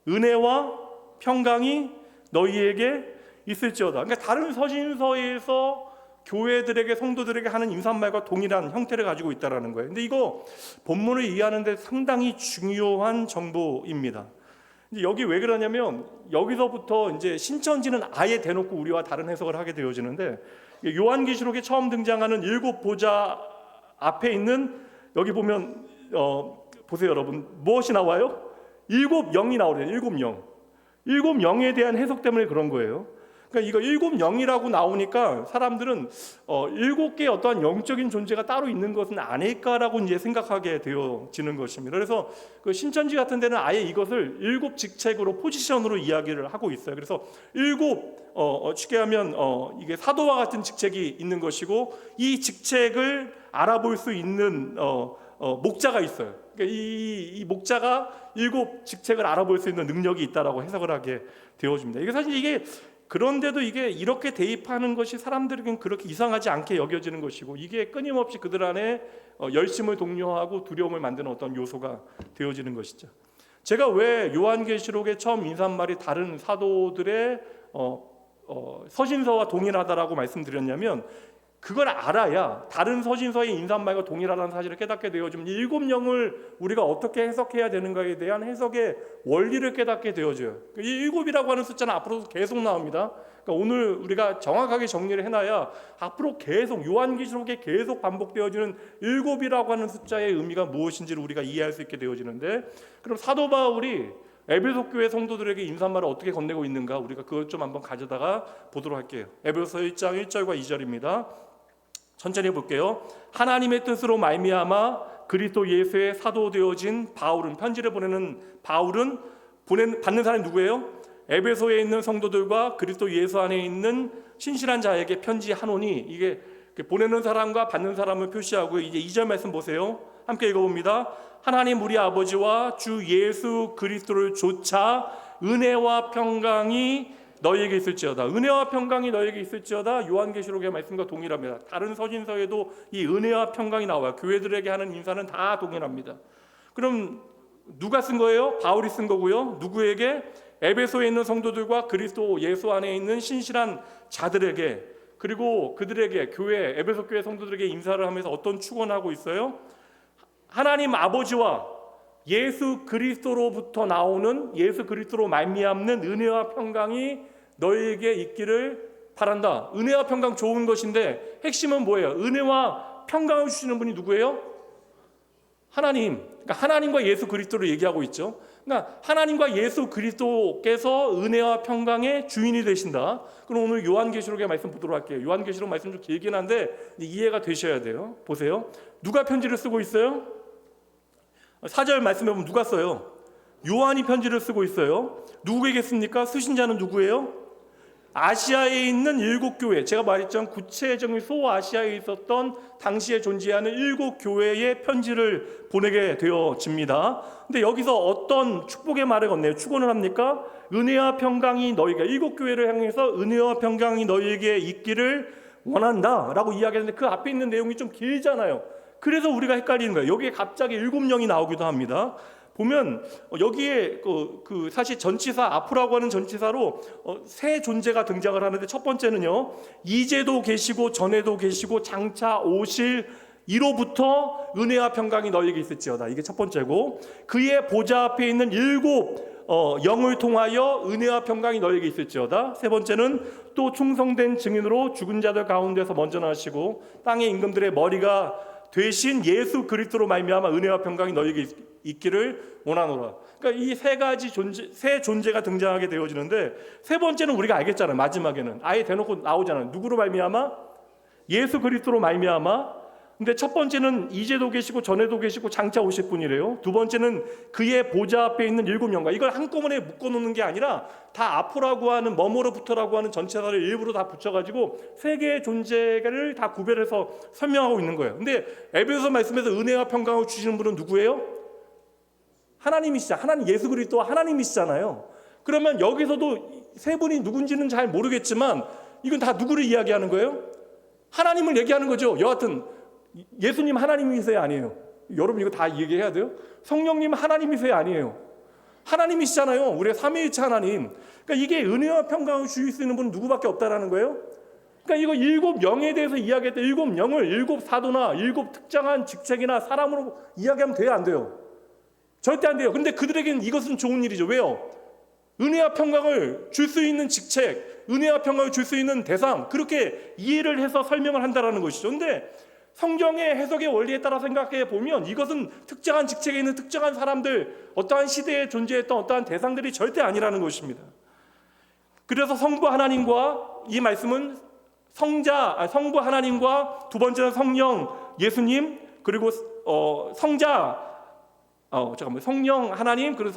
은혜와 평강이 너희에게 있을지어다. 그러니까 다른 서신서에서 교회들에게, 성도들에게 하는 인사말과 동일한 형태를 가지고 있다는 거예요. 근데 이거 본문을 이해하는 데 상당히 중요한 정보입니다. 이제 여기 왜 그러냐면 여기서부터 이제 신천지는 아예 대놓고 우리와 다른 해석을 하게 되어지는데, 요한계시록에 처음 등장하는 7 보좌 앞에 있는, 여기 보면 보세요 여러분, 무엇이 나와요? 7 영이 나오래요. 7 영. 7 영에 대한 해석 때문에 그런 거예요. 그러니까 이거 7 영이라고 나오니까 사람들은 7개의 어떠한 영적인 존재가 따로 있는 것은 아닐까라고 이제 생각하게 되어지는 것입니다. 그래서 그 신천지 같은 데는 아예 이것을 7 직책으로, 포지션으로 이야기를 하고 있어요. 그래서 7 쉽게 하면 이게 사도와 같은 직책이 있는 것이고, 이 직책을 알아볼 수 있는 목자가 있어요. 그러니까 이 목자가 7 직책을 알아볼 수 있는 능력이 있다라고 해석을 하게 되어집니다. 이게 사실 이게 그런데도 이게 이렇게 대입하는 것이 사람들에겐 그렇게 이상하지 않게 여겨지는 것이고, 이게 끊임없이 그들 안에 열심을 독려하고 두려움을 만드는 어떤 요소가 되어지는 것이죠. 제가 왜 요한계시록의 처음 인사말이 다른 사도들의 서신서와 동일하다라고 말씀드렸냐면 그걸 알아야 다른 서신서의 인사말과 동일하다는 사실을 깨닫게 되어지면 일곱 영을 우리가 어떻게 해석해야 되는가에 대한 해석의 원리를 깨닫게 되어져요. 이 일곱이라고 하는 숫자는 앞으로도 계속 나옵니다. 그러니까 오늘 우리가 정확하게 정리를 해놔야 앞으로 계속 요한계시록에 계속 반복되어지는 일곱이라고 하는 숫자의 의미가 무엇인지를 우리가 이해할 수 있게 되어지는데, 그럼 사도 바울이 에베소 교회 성도들에게 인사말을 어떻게 건네고 있는가, 우리가 그걸 좀 한번 가져다가 보도록 할게요. 에베소 1장 1절과 2절입니다. 천천히 볼게요. 하나님의 뜻으로 말미암아 그리스도 예수의 사도 되어진 바울은, 편지를 보내는 바울은, 받는 사람이 누구예요? 에베소에 있는 성도들과 그리스도 예수 안에 있는 신실한 자에게 편지하노니, 이게 보내는 사람과 받는 사람을 표시하고, 이제 2절 말씀 보세요. 함께 읽어봅니다. 하나님 우리 아버지와 주 예수 그리스도를 조차 은혜와 평강이 너희에게 있을지어다. 은혜와 평강이 너희에게 있을지어다. 요한계시록의 말씀과 동일합니다. 다른 서신서에도 이 은혜와 평강이 나와요. 교회들에게 하는 인사는 다 동일합니다. 그럼 누가 쓴 거예요? 바울이 쓴 거고요. 누구에게? 에베소에 있는 성도들과 그리스도 예수 안에 있는 신실한 자들에게, 그리고 그들에게, 교회, 에베소 교회 성도들에게 인사를 하면서 어떤 축원하고 있어요? 하나님 아버지와 예수 그리스도로부터 나오는, 예수 그리스도로 말미암는 은혜와 평강이 너희에게 있기를 바란다. 은혜와 평강 좋은 것인데 핵심은 뭐예요? 은혜와 평강을 주시는 분이 누구예요? 하나님. 그러니까 하나님과 예수 그리스도를 얘기하고 있죠. 그러니까 하나님과 예수 그리스도께서 은혜와 평강의 주인이 되신다. 그럼 오늘 요한계시록의 말씀 보도록 할게요. 요한계시록 말씀 좀 길긴 한데 이해가 되셔야 돼요. 보세요. 누가 편지를 쓰고 있어요? 4절 말씀해 보면 누가 써요? 요한이 편지를 쓰고 있어요. 누구에게 씁니까? 쓰신 자는 누구예요? 아시아에 있는 7교회, 제가 말했죠. 구체적인 소아시아에 있었던 당시에 존재하는 7교회의 편지를 보내게 되어집니다. 근데 여기서 어떤 축복의 말을 건네요? 축원을 합니까? 은혜와 평강이 너희가, 7교회를 향해서 은혜와 평강이 너희에게 있기를 원한다 라고 이야기하는데 그 앞에 있는 내용이 좀 길잖아요. 그래서 우리가 헷갈리는 거예요. 여기에 갑자기 7영이 나오기도 합니다. 보면 여기에 사실 전치사 아프라고 하는 전치사로 세 존재가 등장을 하는데, 첫 번째는요, 이제도 계시고 전에도 계시고 장차 오실 이로부터 은혜와 평강이 너희에게 있을지어다. 이게 첫 번째고, 그의 보좌 앞에 있는 7 영을 통하여 은혜와 평강이 너희에게 있을지어다. 세 번째는 또 충성된 증인으로 죽은 자들 가운데서 먼저 나시고 땅의 임금들의 머리가 되신 예수 그리스도로 말미암아 은혜와 평강이 너희에게 있기를 원하노라. 그러니까 이 세 가지 세 존재가 등장하게 되어지는데, 세 번째는 우리가 알겠잖아요. 마지막에는 아예 대놓고 나오잖아요. 누구로 말미암아? 예수 그리스도로 말미암아. 근데 첫 번째는 이제도 계시고 전에도 계시고 장차 오실 분이래요. 두 번째는 그의 보좌 앞에 있는 7영과, 이걸 한꺼번에 묶어놓는 게 아니라 다 앞으라고 하는, 뭐뭐로부터라고 하는 전체사를 일부러 다 붙여가지고 세 개의 존재를 다 구별해서 설명하고 있는 거예요. 근데 에베소 말씀에서 은혜와 평강을 주시는 분은 누구예요? 하나님이시잖아요. 하나님, 예수 그리스도와 하나님이시잖아요. 그러면 여기서도 세 분이 누군지는 잘 모르겠지만 이건 다 누구를 이야기하는 거예요? 하나님을 얘기하는 거죠. 여하튼 예수님 하나님이세요, 아니에요? 여러분 이거 다 얘기해야 돼요? 성령님 하나님이세요, 아니에요? 하나님이시잖아요. 우리의 삼위일체 하나님. 그러니까 이게 은혜와 평강을 주실 수 있는 분은 누구밖에 없다라는 거예요. 그러니까 이거 7영에 대해서 이야기했던 7영을 7사도나 7 특정한 직책이나 사람으로 이야기하면 돼요, 안 돼요? 절대 안 돼요. 근데 그들에게는 이것은 좋은 일이죠. 왜요? 은혜와 평강을 줄 수 있는 직책, 은혜와 평강을 줄 수 있는 대상, 그렇게 이해를 해서 설명을 한다라는 것이죠. 근데 성경의 해석의 원리에 따라 생각해 보면 이것은 특정한 직책에 있는 특정한 사람들, 어떠한 시대에 존재했던 어떠한 대상들이 절대 아니라는 것입니다. 그래서 성부 하나님과, 이 말씀은 성부 하나님과, 두 번째는 성령 예수님, 그리고 성령 하나님, 그리고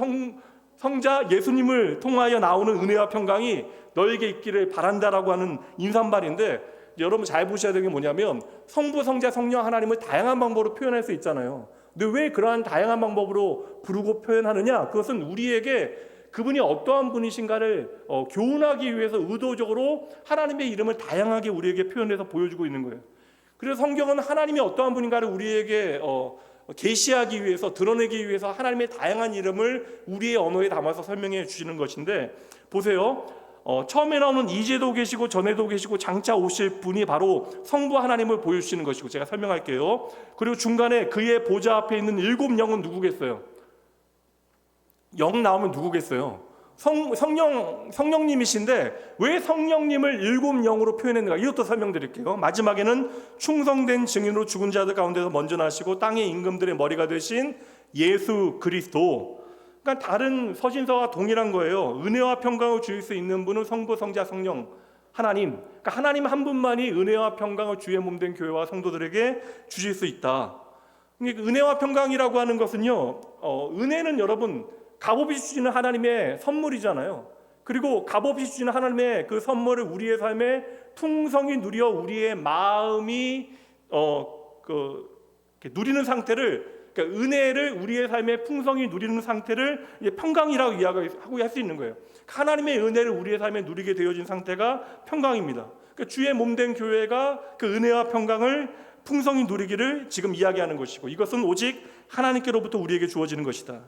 성자 예수님을 통하여 나오는 은혜와 평강이 너에게 있기를 바란다라고 하는 인사말인데, 여러분 잘 보셔야 되는 게 뭐냐면 성부, 성자, 성령 하나님을 다양한 방법으로 표현할 수 있잖아요. 근데 왜 그러한 다양한 방법으로 부르고 표현하느냐? 그것은 우리에게 그분이 어떠한 분이신가를 교훈하기 위해서 의도적으로 하나님의 이름을 다양하게 우리에게 표현해서 보여주고 있는 거예요. 그래서 성경은 하나님이 어떠한 분인가를 우리에게 계시하기 위해서, 드러내기 위해서 하나님의 다양한 이름을 우리의 언어에 담아서 설명해 주시는 것인데, 보세요. 처음에 나오는 이제도 계시고 전에도 계시고 장차 오실 분이 바로 성부 하나님을 보여주시는 것이고, 제가 설명할게요. 그리고 중간에 그의 보좌 앞에 있는 7영은 누구겠어요? 영 나오면 누구겠어요? 성령님이신데 왜 성령님을 7영으로 표현했는가? 이것도 설명드릴게요. 마지막에는 충성된 증인으로 죽은 자들 가운데서 먼저 나시고 땅의 임금들의 머리가 되신 예수 그리스도. 그러니까 다른 서신서와 동일한 거예요. 은혜와 평강을 주실 수 있는 분은 성부, 성자, 성령, 하나님. 그러니까 하나님 한 분만이 은혜와 평강을 주의 몸된 교회와 성도들에게 주실 수 있다. 그러니까 은혜와 평강이라고 하는 것은요, 은혜는 여러분 값없이 주시는 하나님의 선물이잖아요. 그리고 값없이 주시는 하나님의 그 선물을 우리의 삶에 풍성히 누려 우리의 마음이 누리는 상태를, 그러니까 은혜를 우리의 삶에 풍성히 누리는 상태를 평강이라고 이야기하고 할 수 있는 거예요. 하나님의 은혜를 우리의 삶에 누리게 되어진 상태가 평강입니다. 그러니까 주의 몸된 교회가 그 은혜와 평강을 풍성히 누리기를 지금 이야기하는 것이고, 이것은 오직 하나님께로부터 우리에게 주어지는 것이다.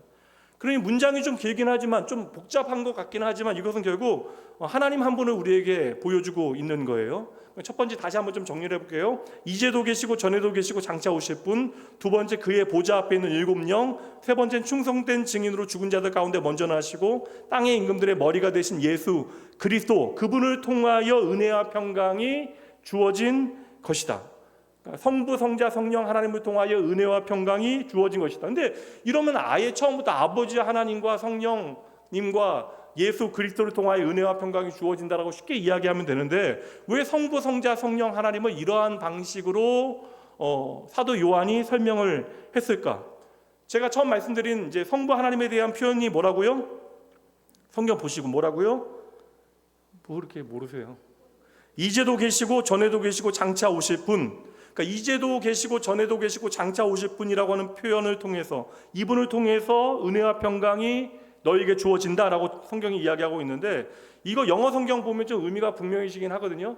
그러니 문장이 좀 길긴 하지만 좀 복잡한 것 같긴 하지만 이것은 결국 하나님 한 분을 우리에게 보여주고 있는 거예요. 첫 번째 다시 한번 좀 정리를 해볼게요. 이제도 계시고 전에도 계시고 장차 오실 분, 두 번째 그의 보좌 앞에 있는 7영, 세 번째는 충성된 증인으로 죽은 자들 가운데 먼저 나시고 땅의 임금들의 머리가 되신 예수 그리스도, 그분을 통하여 은혜와 평강이 주어진 것이다. 성부, 성자, 성령 하나님을 통하여 은혜와 평강이 주어진 것이다. 근데 이러면 아예 처음부터 아버지 하나님과 성령님과 예수 그리스도를 통하여 은혜와 평강이 주어진다라고 쉽게 이야기하면 되는데, 왜 성부, 성자, 성령 하나님을 이러한 방식으로 사도 요한이 설명을 했을까? 제가 처음 말씀드린 이제 성부 하나님에 대한 표현이 뭐라고요? 성경 보시고 뭐라고요? 뭐 이렇게 모르세요? 이제도 계시고 전에도 계시고 장차 오실 분. 그러니까 이제도 계시고 전에도 계시고 장차 오실 분이라고 하는 표현을 통해서, 이분을 통해서 은혜와 평강이 너에게 주어진다라고 성경이 이야기하고 있는데, 이거 영어 성경 보면 좀 의미가 분명해지긴 하거든요.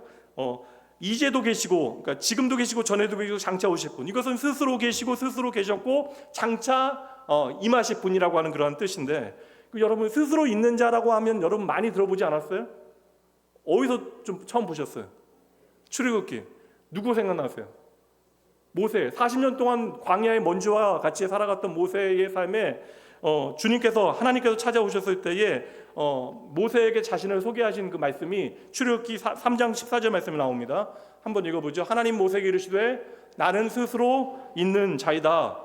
이제도 계시고, 그러니까 지금도 계시고 전에도 계시고 장차 오실 분, 이것은 스스로 계시고 스스로 계셨고 장차 임하실 분이라고 하는 그런 뜻인데, 여러분 스스로 있는 자라고 하면 여러분 많이 들어보지 않았어요? 어디서 좀 처음 보셨어요? 출애굽기. 누구 생각나세요? 모세. 40년 동안 광야의 먼지와 같이 살아갔던 모세의 삶에 주님께서, 하나님께서 찾아오셨을 때에 모세에게 자신을 소개하신 그 말씀이 출애굽기 3장 14절 말씀에 나옵니다. 한번 읽어보죠. 하나님 모세에게 이르시되 나는 스스로 있는 자이다.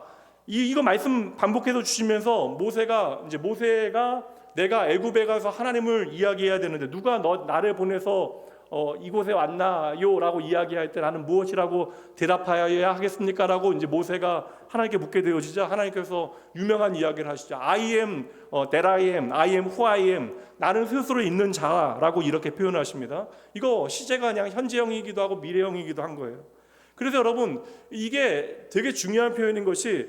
이거 말씀 반복해서 주시면서 모세가 내가 애굽에 가서 하나님을 이야기해야 되는데 누가 나를 보내서 이곳에 왔나요? 라고 이야기할 때 나는 무엇이라고 대답하여야 하겠습니까? 라고 이제 모세가 하나님께 묻게 되어지자 하나님께서 유명한 이야기를 하시죠. I am that I am, I am who I am. 나는 스스로 있는 자라고 이렇게 표현하십니다. 이거 시제가 그냥 현재형이기도 하고 미래형이기도 한 거예요. 그래서 여러분 이게 되게 중요한 표현인 것이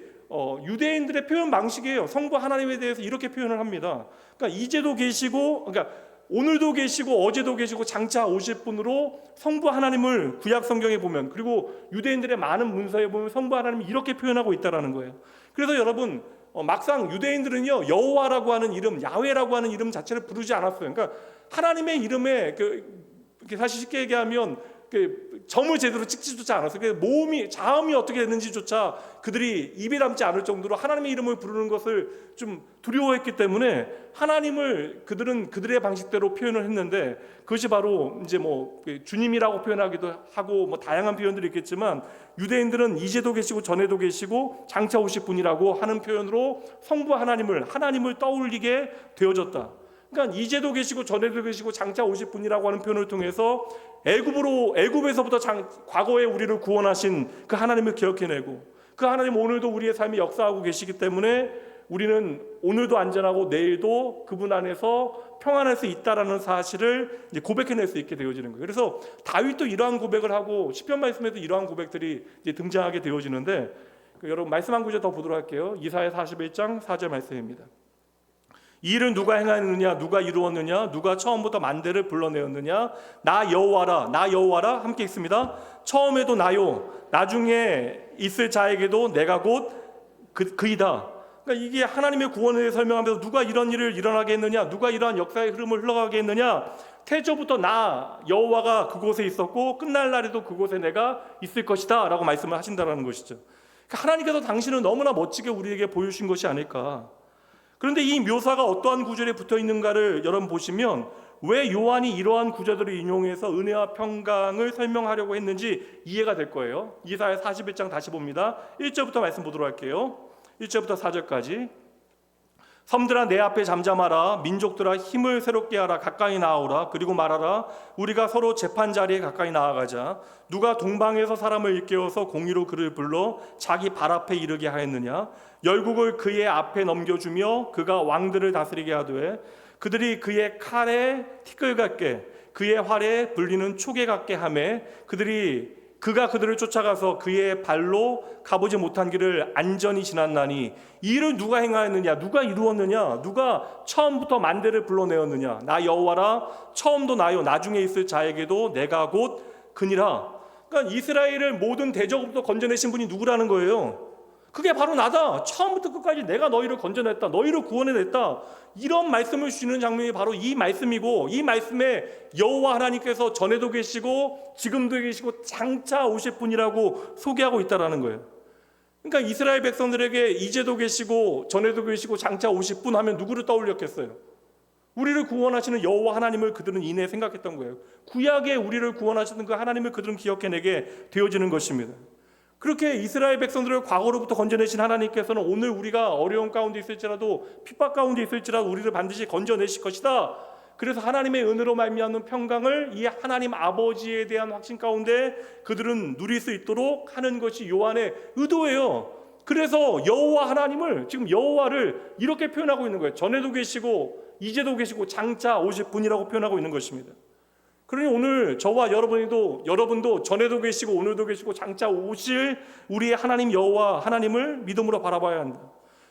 유대인들의 표현 방식이에요. 성부 하나님에 대해서 이렇게 표현을 합니다. 그러니까 이제도 계시고, 그러니까 오늘도 계시고 어제도 계시고 장차 오실 분으로 성부 하나님을 구약 성경에 보면, 그리고 유대인들의 많은 문서에 보면 성부 하나님이 이렇게 표현하고 있다라는 거예요. 그래서 여러분 막상 유대인들은요 여호와라고 하는 이름, 야훼라고 하는 이름 자체를 부르지 않았어요. 그러니까 하나님의 이름에 사실 쉽게 얘기하면 점을 제대로 찍지조차 않았어요. 자음이 어떻게 됐는지조차 그들이 입에 담지 않을 정도로 하나님의 이름을 부르는 것을 좀 두려워했기 때문에 하나님을 그들은 그들의 방식대로 표현을 했는데, 그것이 바로 이제 주님이라고 표현하기도 하고 다양한 표현들이 있겠지만, 유대인들은 이제도 계시고 전에도 계시고 장차 오실 분이라고 하는 표현으로 성부 하나님을 떠올리게 되어졌다. 그러니까 이제도 계시고 전에도 계시고 장차 오실 분이라고 하는 표현을 통해서 애굽에서부터 과거에 우리를 구원하신 그 하나님을 기억해내고, 그 하나님 오늘도 우리의 삶에 역사하고 계시기 때문에 우리는 오늘도 안전하고 내일도 그분 안에서 평안할 수 있다라는 사실을 이제 고백해낼 수 있게 되어지는 거예요. 그래서 다윗도 이러한 고백을 하고 시편 말씀에도 이러한 고백들이 이제 등장하게 되어지는데, 여러분 말씀 한 구절 더 보도록 할게요. 이사야 41장 4절 말씀입니다. 이 일을 누가 행하느냐, 누가 이루었느냐, 누가 처음부터 만대를 불러내었느냐, 나 여호와라. 함께 읽습니다. 처음에도 나요, 나중에 있을 자에게도 내가 곧 그이다. 그러니까 이게 하나님의 구원을 설명하면서 누가 이런 일을 일어나게 했느냐, 누가 이러한 역사의 흐름을 흘러가게 했느냐, 태초부터 나 여호와가 그곳에 있었고 끝날 날에도 그곳에 내가 있을 것이다 라고 말씀을 하신다는 것이죠. 그러니까 하나님께서 당신은 너무나 멋지게 우리에게 보여주신 것이 아닐까. 그런데 이 묘사가 어떠한 구절에 붙어 있는가를 여러분 보시면 왜 요한이 이러한 구절들을 인용해서 은혜와 평강을 설명하려고 했는지 이해가 될 거예요. 이사야 41장 다시 봅니다. 1절부터 말씀 보도록 할게요. 1절부터 4절까지. 섬들아 내 앞에 잠잠하라. 민족들아 힘을 새롭게 하라. 가까이 나아오라. 그리고 말하라. 우리가 서로 재판 자리에 가까이 나아가자. 누가 동방에서 사람을 일깨워서 공의로 그를 불러 자기 발 앞에 이르게 하였느냐. 열국을 그의 앞에 넘겨주며 그가 왕들을 다스리게 하되 그들이 그의 칼에 티끌 같게 그의 활에 불리는 촉에 같게 하매 그가 그들을 쫓아가서 그의 발로 가보지 못한 길을 안전히 지났나니 이 일을 누가 행하였느냐. 누가 이루었느냐. 누가 처음부터 만대를 불러내었느냐. 나 여호와라. 처음도 나요 나중에 있을 자에게도 내가 곧 그니라. 그러니까 이스라엘을 모든 대적으로부터 건져내신 분이 누구라는 거예요. 그게 바로 나다. 처음부터 끝까지 내가 너희를 건져냈다. 너희를 구원해냈다. 이런 말씀을 주시는 장면이 바로 이 말씀이고, 이 말씀에 여호와 하나님께서 전에도 계시고 지금도 계시고 장차 오실 분이라고 소개하고 있다라는 거예요. 그러니까 이스라엘 백성들에게 이제도 계시고 전에도 계시고 장차 오실 분 하면 누구를 떠올렸겠어요? 우리를 구원하시는 여호와 하나님을 그들은 이내 생각했던 거예요. 구약에 우리를 구원하시는 그 하나님을 그들은 기억해내게 되어지는 것입니다. 그렇게 이스라엘 백성들을 과거로부터 건져내신 하나님께서는 오늘 우리가 어려운 가운데 있을지라도 핍박 가운데 있을지라도 우리를 반드시 건져내실 것이다. 그래서 하나님의 은혜로 말미암는 평강을 이 하나님 아버지에 대한 확신 가운데 그들은 누릴 수 있도록 하는 것이 요한의 의도예요. 그래서 여호와 하나님을 지금 여호와를 이렇게 표현하고 있는 거예요. 전에도 계시고 이제도 계시고 장차 오실 분이라고 표현하고 있는 것입니다. 그러니 오늘 저와 여러분도 전에도 계시고 오늘도 계시고 장차 오실 우리의 하나님 여호와 하나님을 믿음으로 바라봐야 한다.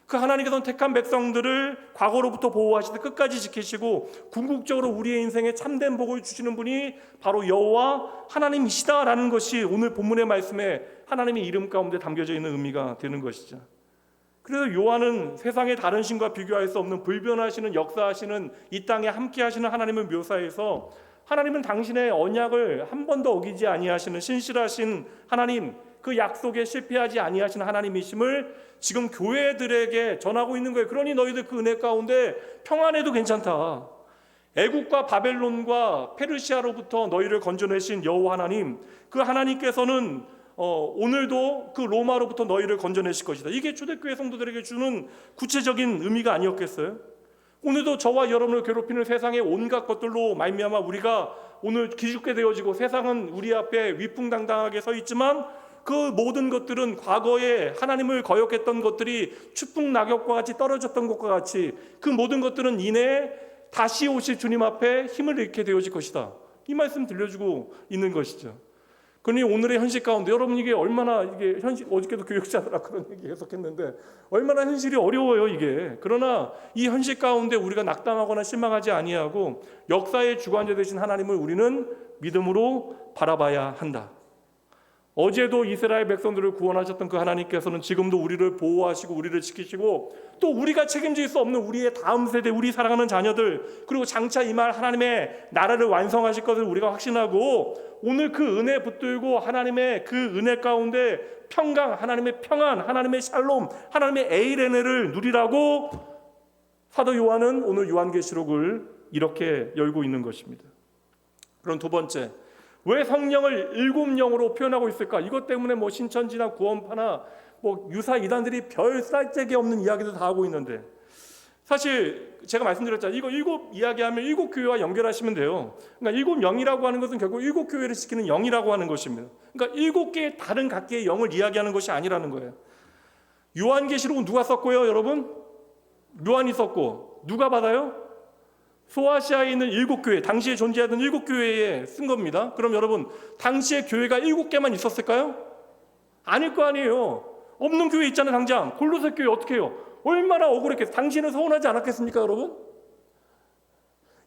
그 하나님께서는 택한 백성들을 과거로부터 보호하시되 끝까지 지키시고 궁극적으로 우리의 인생에 참된 복을 주시는 분이 바로 여호와 하나님이시다라는 것이 오늘 본문의 말씀에 하나님의 이름 가운데 담겨져 있는 의미가 되는 것이죠. 그래서 요한은 세상의 다른 신과 비교할 수 없는 불변하시는 역사하시는 이 땅에 함께 하시는 하나님을 묘사해서 하나님은 당신의 언약을 한 번도 어기지 아니하시는 신실하신 하나님, 그 약속에 실패하지 아니하시는 하나님이심을 지금 교회들에게 전하고 있는 거예요. 그러니 너희들 그 은혜 가운데 평안해도 괜찮다. 애국과 바벨론과 페르시아로부터 너희를 건져내신 여호와 하나님, 그 하나님께서는 오늘도 그 로마로부터 너희를 건져내실 것이다. 이게 초대교회 성도들에게 주는 구체적인 의미가 아니었겠어요? 오늘도 저와 여러분을 괴롭히는 세상의 온갖 것들로 말미암아 우리가 오늘 기죽게 되어지고 세상은 우리 앞에 위풍당당하게 서 있지만 그 모든 것들은 과거에 하나님을 거역했던 것들이 추풍낙엽과 같이 떨어졌던 것과 같이 그 모든 것들은 이내 다시 오실 주님 앞에 힘을 잃게 되어질 것이다. 이 말씀 들려주고 있는 것이죠. 그러니 오늘의 현실 가운데 여러분 이게 얼마나 이게 현실 어저께도 교육자들아 그런 얘기 계속했는데 얼마나 현실이 어려워요 이게. 그러나 이 현실 가운데 우리가 낙담하거나 실망하지 아니하고 역사의 주관자 되신 하나님을 우리는 믿음으로 바라봐야 한다. 어제도 이스라엘 백성들을 구원하셨던 그 하나님께서는 지금도 우리를 보호하시고 우리를 지키시고 또 우리가 책임질 수 없는 우리의 다음 세대, 우리 사랑하는 자녀들 그리고 장차 임할 하나님의 나라를 완성하실 것을 우리가 확신하고 오늘 그 은혜 붙들고 하나님의 그 은혜 가운데 평강, 하나님의 평안, 하나님의 샬롬, 하나님의 에이레네를 누리라고 사도 요한은 오늘 요한계시록을 이렇게 열고 있는 것입니다. 그럼 두 번째, 왜 성령을 7영으로 표현하고 있을까? 이것 때문에 뭐 신천지나 구원파나 뭐 유사 이단들이 별 쌀데기 없는 이야기도 다 하고 있는데 사실 제가 말씀드렸잖아요. 이거 7 이야기하면 7 교회와 연결하시면 돼요. 그러니까 7영이라고 하는 것은 결국 7 교회를 지키는 영이라고 하는 것입니다. 그러니까 7개의 다른 각계의 영을 이야기하는 것이 아니라는 거예요. 요한계시록은 누가 썼고요, 여러분? 요한이 썼고 누가 받아요? 소아시아에 있는 7교회, 당시에 존재하던 7교회에 쓴 겁니다. 그럼 여러분, 당시에 교회가 7개만 있었을까요? 아닐 거 아니에요. 없는 교회 있잖아요, 당장. 골로새 교회 어떻게 해요? 얼마나 억울했겠어요. 당신은 서운하지 않았겠습니까, 여러분?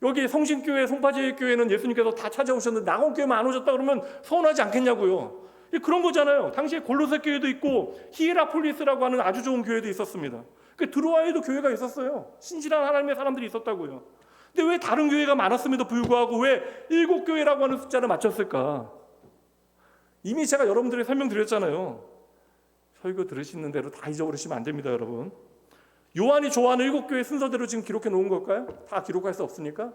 여기 성신교회, 송파제일교회는 예수님께서 다 찾아오셨는데 낙원교회만 안 오셨다 그러면 서운하지 않겠냐고요. 그런 거잖아요. 당시에 골로새 교회도 있고 히에라폴리스라고 하는 아주 좋은 교회도 있었습니다. 드로아에도 교회가 있었어요. 신실한 하나님의 사람들이 있었다고요. 근데 왜 다른 교회가 많았음에도 불구하고 왜 7교회라고 하는 숫자를 맞췄을까? 이미 제가 여러분들에게 설명드렸잖아요. 설교 들으시는 대로 다 잊어버리시면 안 됩니다, 여러분. 요한이 좋아하는 7교회 순서대로 지금 기록해 놓은 걸까요? 다 기록할 수 없으니까.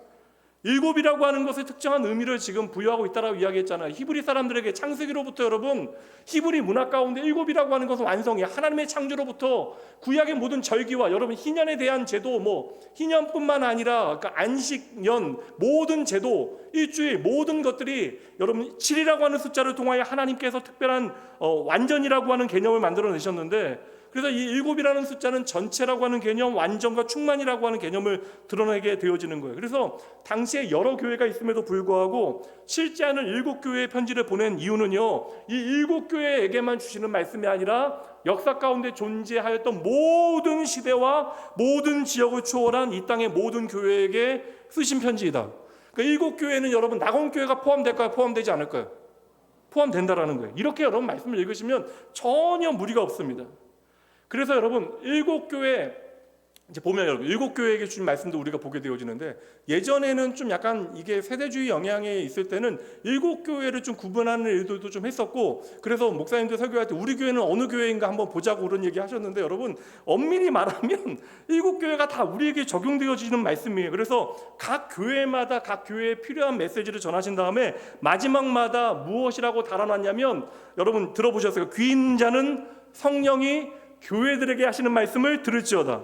7이라고 하는 것에 특정한 의미를 지금 부여하고 있다라고 이야기했잖아요. 히브리 사람들에게 창세기로부터 여러분, 히브리 문화 가운데 7이라고 하는 것은 완성이야. 하나님의 창조로부터 구약의 모든 절기와 여러분 희년에 대한 제도, 희년뿐만 아니라 그러니까 안식년, 모든 제도, 일주일 모든 것들이 여러분 7이라고 하는 숫자를 통하여 하나님께서 특별한 완전이라고 하는 개념을 만들어내셨는데, 그래서 이 7이라는 숫자는 전체라고 하는 개념, 완전과 충만이라고 하는 개념을 드러내게 되어지는 거예요. 그래서 당시에 여러 교회가 있음에도 불구하고 실제하는 7교회의 편지를 보낸 이유는요, 이 7교회에게만 주시는 말씀이 아니라 역사 가운데 존재하였던 모든 시대와 모든 지역을 초월한 이 땅의 모든 교회에게 쓰신 편지이다. 그러니까 7교회는 여러분 낙원교회가 포함될까요? 포함되지 않을까요? 포함된다라는 거예요. 이렇게 여러분 말씀을 읽으시면 전혀 무리가 없습니다. 그래서 여러분 7교회 이제 보면 여러분 7교회에게 주신 말씀도 우리가 보게 되어지는데, 예전에는 좀 약간 이게 세대주의 영향이 있을 때는 7교회를 좀 구분하는 일들도 좀 했었고, 그래서 목사님들 설교할 때 우리 교회는 어느 교회인가 한번 보자고 그런 얘기 하셨는데, 여러분 엄밀히 말하면 7교회가 다 우리에게 적용되어지는 말씀이에요. 그래서 각 교회마다 각 교회에 필요한 메시지를 전하신 다음에 마지막마다 무엇이라고 달아놨냐면, 여러분 들어보셨어요? 귀인 자는 성령이 교회들에게 하시는 말씀을 들을지어다.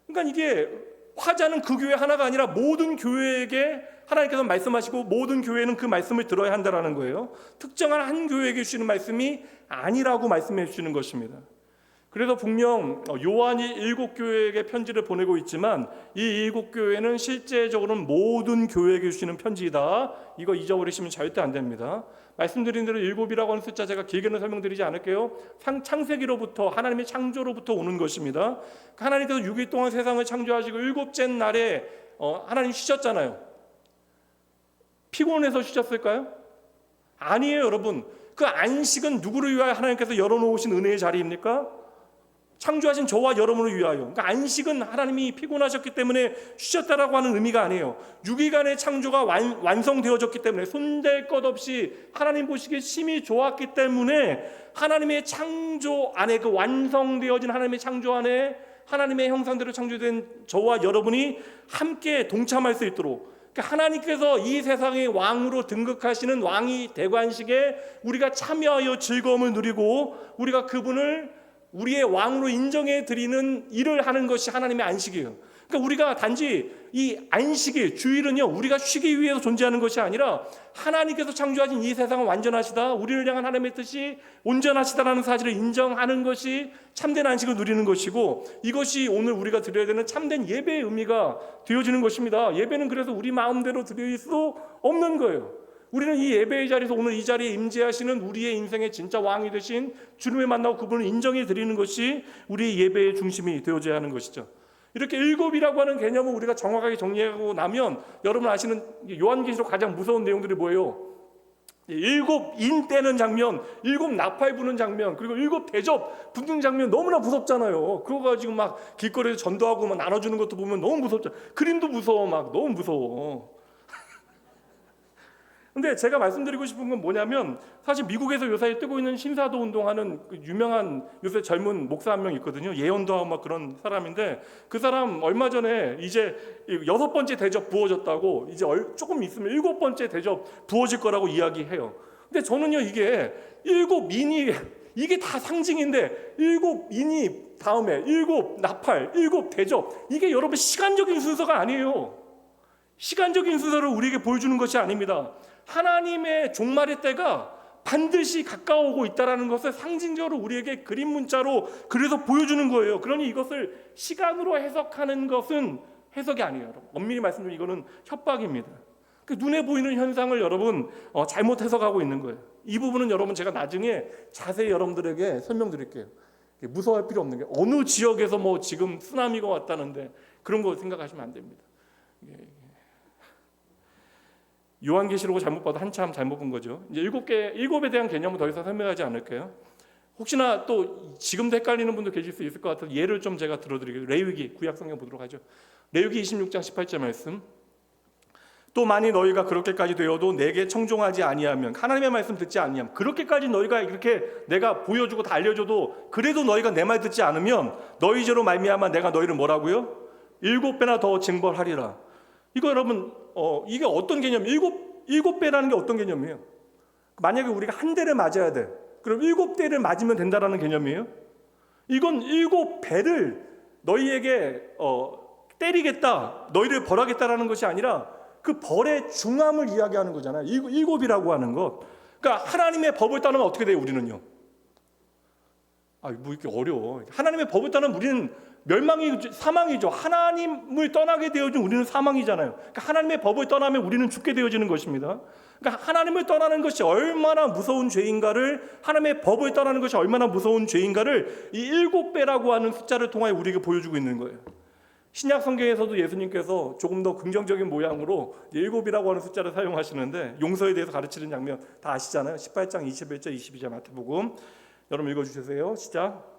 그러니까 이게 화자는 그 교회 하나가 아니라 모든 교회에게 하나님께서 말씀하시고 모든 교회는 그 말씀을 들어야 한다는 거예요. 특정한 한 교회에게 주시는 말씀이 아니라고 말씀해 주시는 것입니다. 그래서 분명 요한이 7교회에게 편지를 보내고 있지만 이 7교회는 실제적으로는 모든 교회에게 주시는 편지이다. 이거 잊어버리시면 절대 안 됩니다. 말씀드린 대로 7이라고 하는 숫자 제가 길게는 설명드리지 않을게요. 창세기로부터 하나님의 창조로부터 오는 것입니다. 하나님께서 6일 동안 세상을 창조하시고 7째 날에 하나님 쉬셨잖아요. 피곤해서 쉬셨을까요? 아니에요, 여러분. 그 안식은 누구를 위하여 하나님께서 열어놓으신 은혜의 자리입니까? 창조하신 저와 여러분을 위하여. 그러니까 안식은 하나님이 피곤하셨기 때문에 쉬셨다라고 하는 의미가 아니에요. 6일간의 창조가 완성되어졌기 때문에, 손댈 것 없이 하나님 보시기에 심히 좋았기 때문에 하나님의 창조 안에, 그 완성되어진 하나님의 창조 안에 하나님의 형상대로 창조된 저와 여러분이 함께 동참할 수 있도록, 그러니까 하나님께서 이 세상의 왕으로 등극하시는 왕이 대관식에 우리가 참여하여 즐거움을 누리고 우리가 그분을 우리의 왕으로 인정해 드리는 일을 하는 것이 하나님의 안식이에요. 그러니까 우리가 단지 이 안식일, 주일은요, 우리가 쉬기 위해서 존재하는 것이 아니라 하나님께서 창조하신 이 세상은 완전하시다, 우리를 향한 하나님의 뜻이 온전하시다라는 사실을 인정하는 것이 참된 안식을 누리는 것이고, 이것이 오늘 우리가 드려야 되는 참된 예배의 의미가 되어지는 것입니다. 예배는 그래서 우리 마음대로 드릴 수 없는 거예요. 우리는 이 예배의 자리에서 오늘 이 자리에 임재하시는 우리의 인생의 진짜 왕이 되신 주님을 만나고 그분을 인정해 드리는 것이 우리의 예배의 중심이 되어져야 하는 것이죠. 이렇게 7이라고 하는 개념을 우리가 정확하게 정리하고 나면 여러분 아시는 요한계시록 가장 무서운 내용들이 뭐예요? 7인 떼는 장면, 7 나팔 부는 장면, 그리고 7 대접 붙는 장면 너무나 무섭잖아요. 그거 가지고 막 길거리에서 전도하고 막 나눠주는 것도 보면 너무 무섭죠. 그림도 무서워, 막 너무 무서워. 근데 제가 말씀드리고 싶은 건 뭐냐면, 사실 미국에서 요새 뜨고 있는 신사도 운동하는 그 유명한 요새 젊은 목사 한 명 있거든요. 예언도 하고 막 그런 사람인데, 그 사람 얼마 전에 이제 6번째 대접 부어졌다고, 이제 조금 있으면 7번째 대접 부어질 거라고 이야기해요. 근데 저는요, 이게 7인이 이게 다 상징인데 7인이 다음에 7 나팔, 7 대접, 이게 여러분 시간적인 순서가 아니에요. 시간적인 순서를 우리에게 보여주는 것이 아닙니다. 하나님의 종말의 때가 반드시 가까워오고 있다는 것을 상징적으로 우리에게 그림 문자로 그려서 보여주는 거예요. 그러니 이것을 시간으로 해석하는 것은 해석이 아니에요. 여러분. 엄밀히 말씀드리면 이거는 협박입니다. 그 눈에 보이는 현상을 여러분 잘못 해석하고 있는 거예요. 이 부분은 여러분 제가 나중에 자세히 여러분들에게 설명드릴게요. 무서워할 필요 없는 게, 어느 지역에서 뭐 지금 쓰나미가 왔다는데 그런 거 생각하시면 안 됩니다. 요한계시록을 잘못 봐도 한참 잘못 본 거죠. 이제 7에 대한 개념은 더 이상 설명하지 않을게요. 혹시나 또 지금도 헷갈리는 분도 계실 수 있을 것 같아서 예를 좀 제가 들어드리겠습니다. 레위기, 구약 성경 보도록 하죠. 레위기 26장 18절 말씀. 또 만일 너희가 그렇게까지 되어도 내게 청종하지 아니하면, 하나님의 말씀 듣지 아니하면, 그렇게까지 너희가 이렇게 내가 보여주고 다 알려줘도 그래도 너희가 내 말 듣지 않으면 너희 죄로 말미암아 내가 너희를 뭐라고요? 7배나 더 징벌하리라. 이거 여러분 이게 어떤 개념? 일곱 배라는 게 어떤 개념이에요? 만약에 우리가 한 대를 맞아야 돼. 그럼 7대를 맞으면 된다라는 개념이에요? 이건 7배를 너희에게 때리겠다, 너희를 벌하겠다라는 것이 아니라 그 벌의 중함을 이야기하는 거잖아요. 7이라고 하는 것. 그러니까 하나님의 법을 따르면 어떻게 돼요? 우리는요. 뭐 이렇게 어려워. 하나님의 법을 따르면 우리는 사망이죠. 하나님을 떠나게 되어진 우리는 사망이잖아요. 그러니까 하나님의 법을 떠나면 우리는 죽게 되어지는 것입니다. 그러니까 하나님을 떠나는 것이 얼마나 무서운 죄인가를, 하나님의 법을 떠나는 것이 얼마나 무서운 죄인가를 이 7배라고 하는 숫자를 통하여 우리에게 보여주고 있는 거예요. 신약 성경에서도 예수님께서 조금 더 긍정적인 모양으로 7이라고 하는 숫자를 사용하시는데, 용서에 대해서 가르치는 장면 다 아시잖아요. 18장 21절 22절 마태복음. 여러분 읽어주세요. 시작.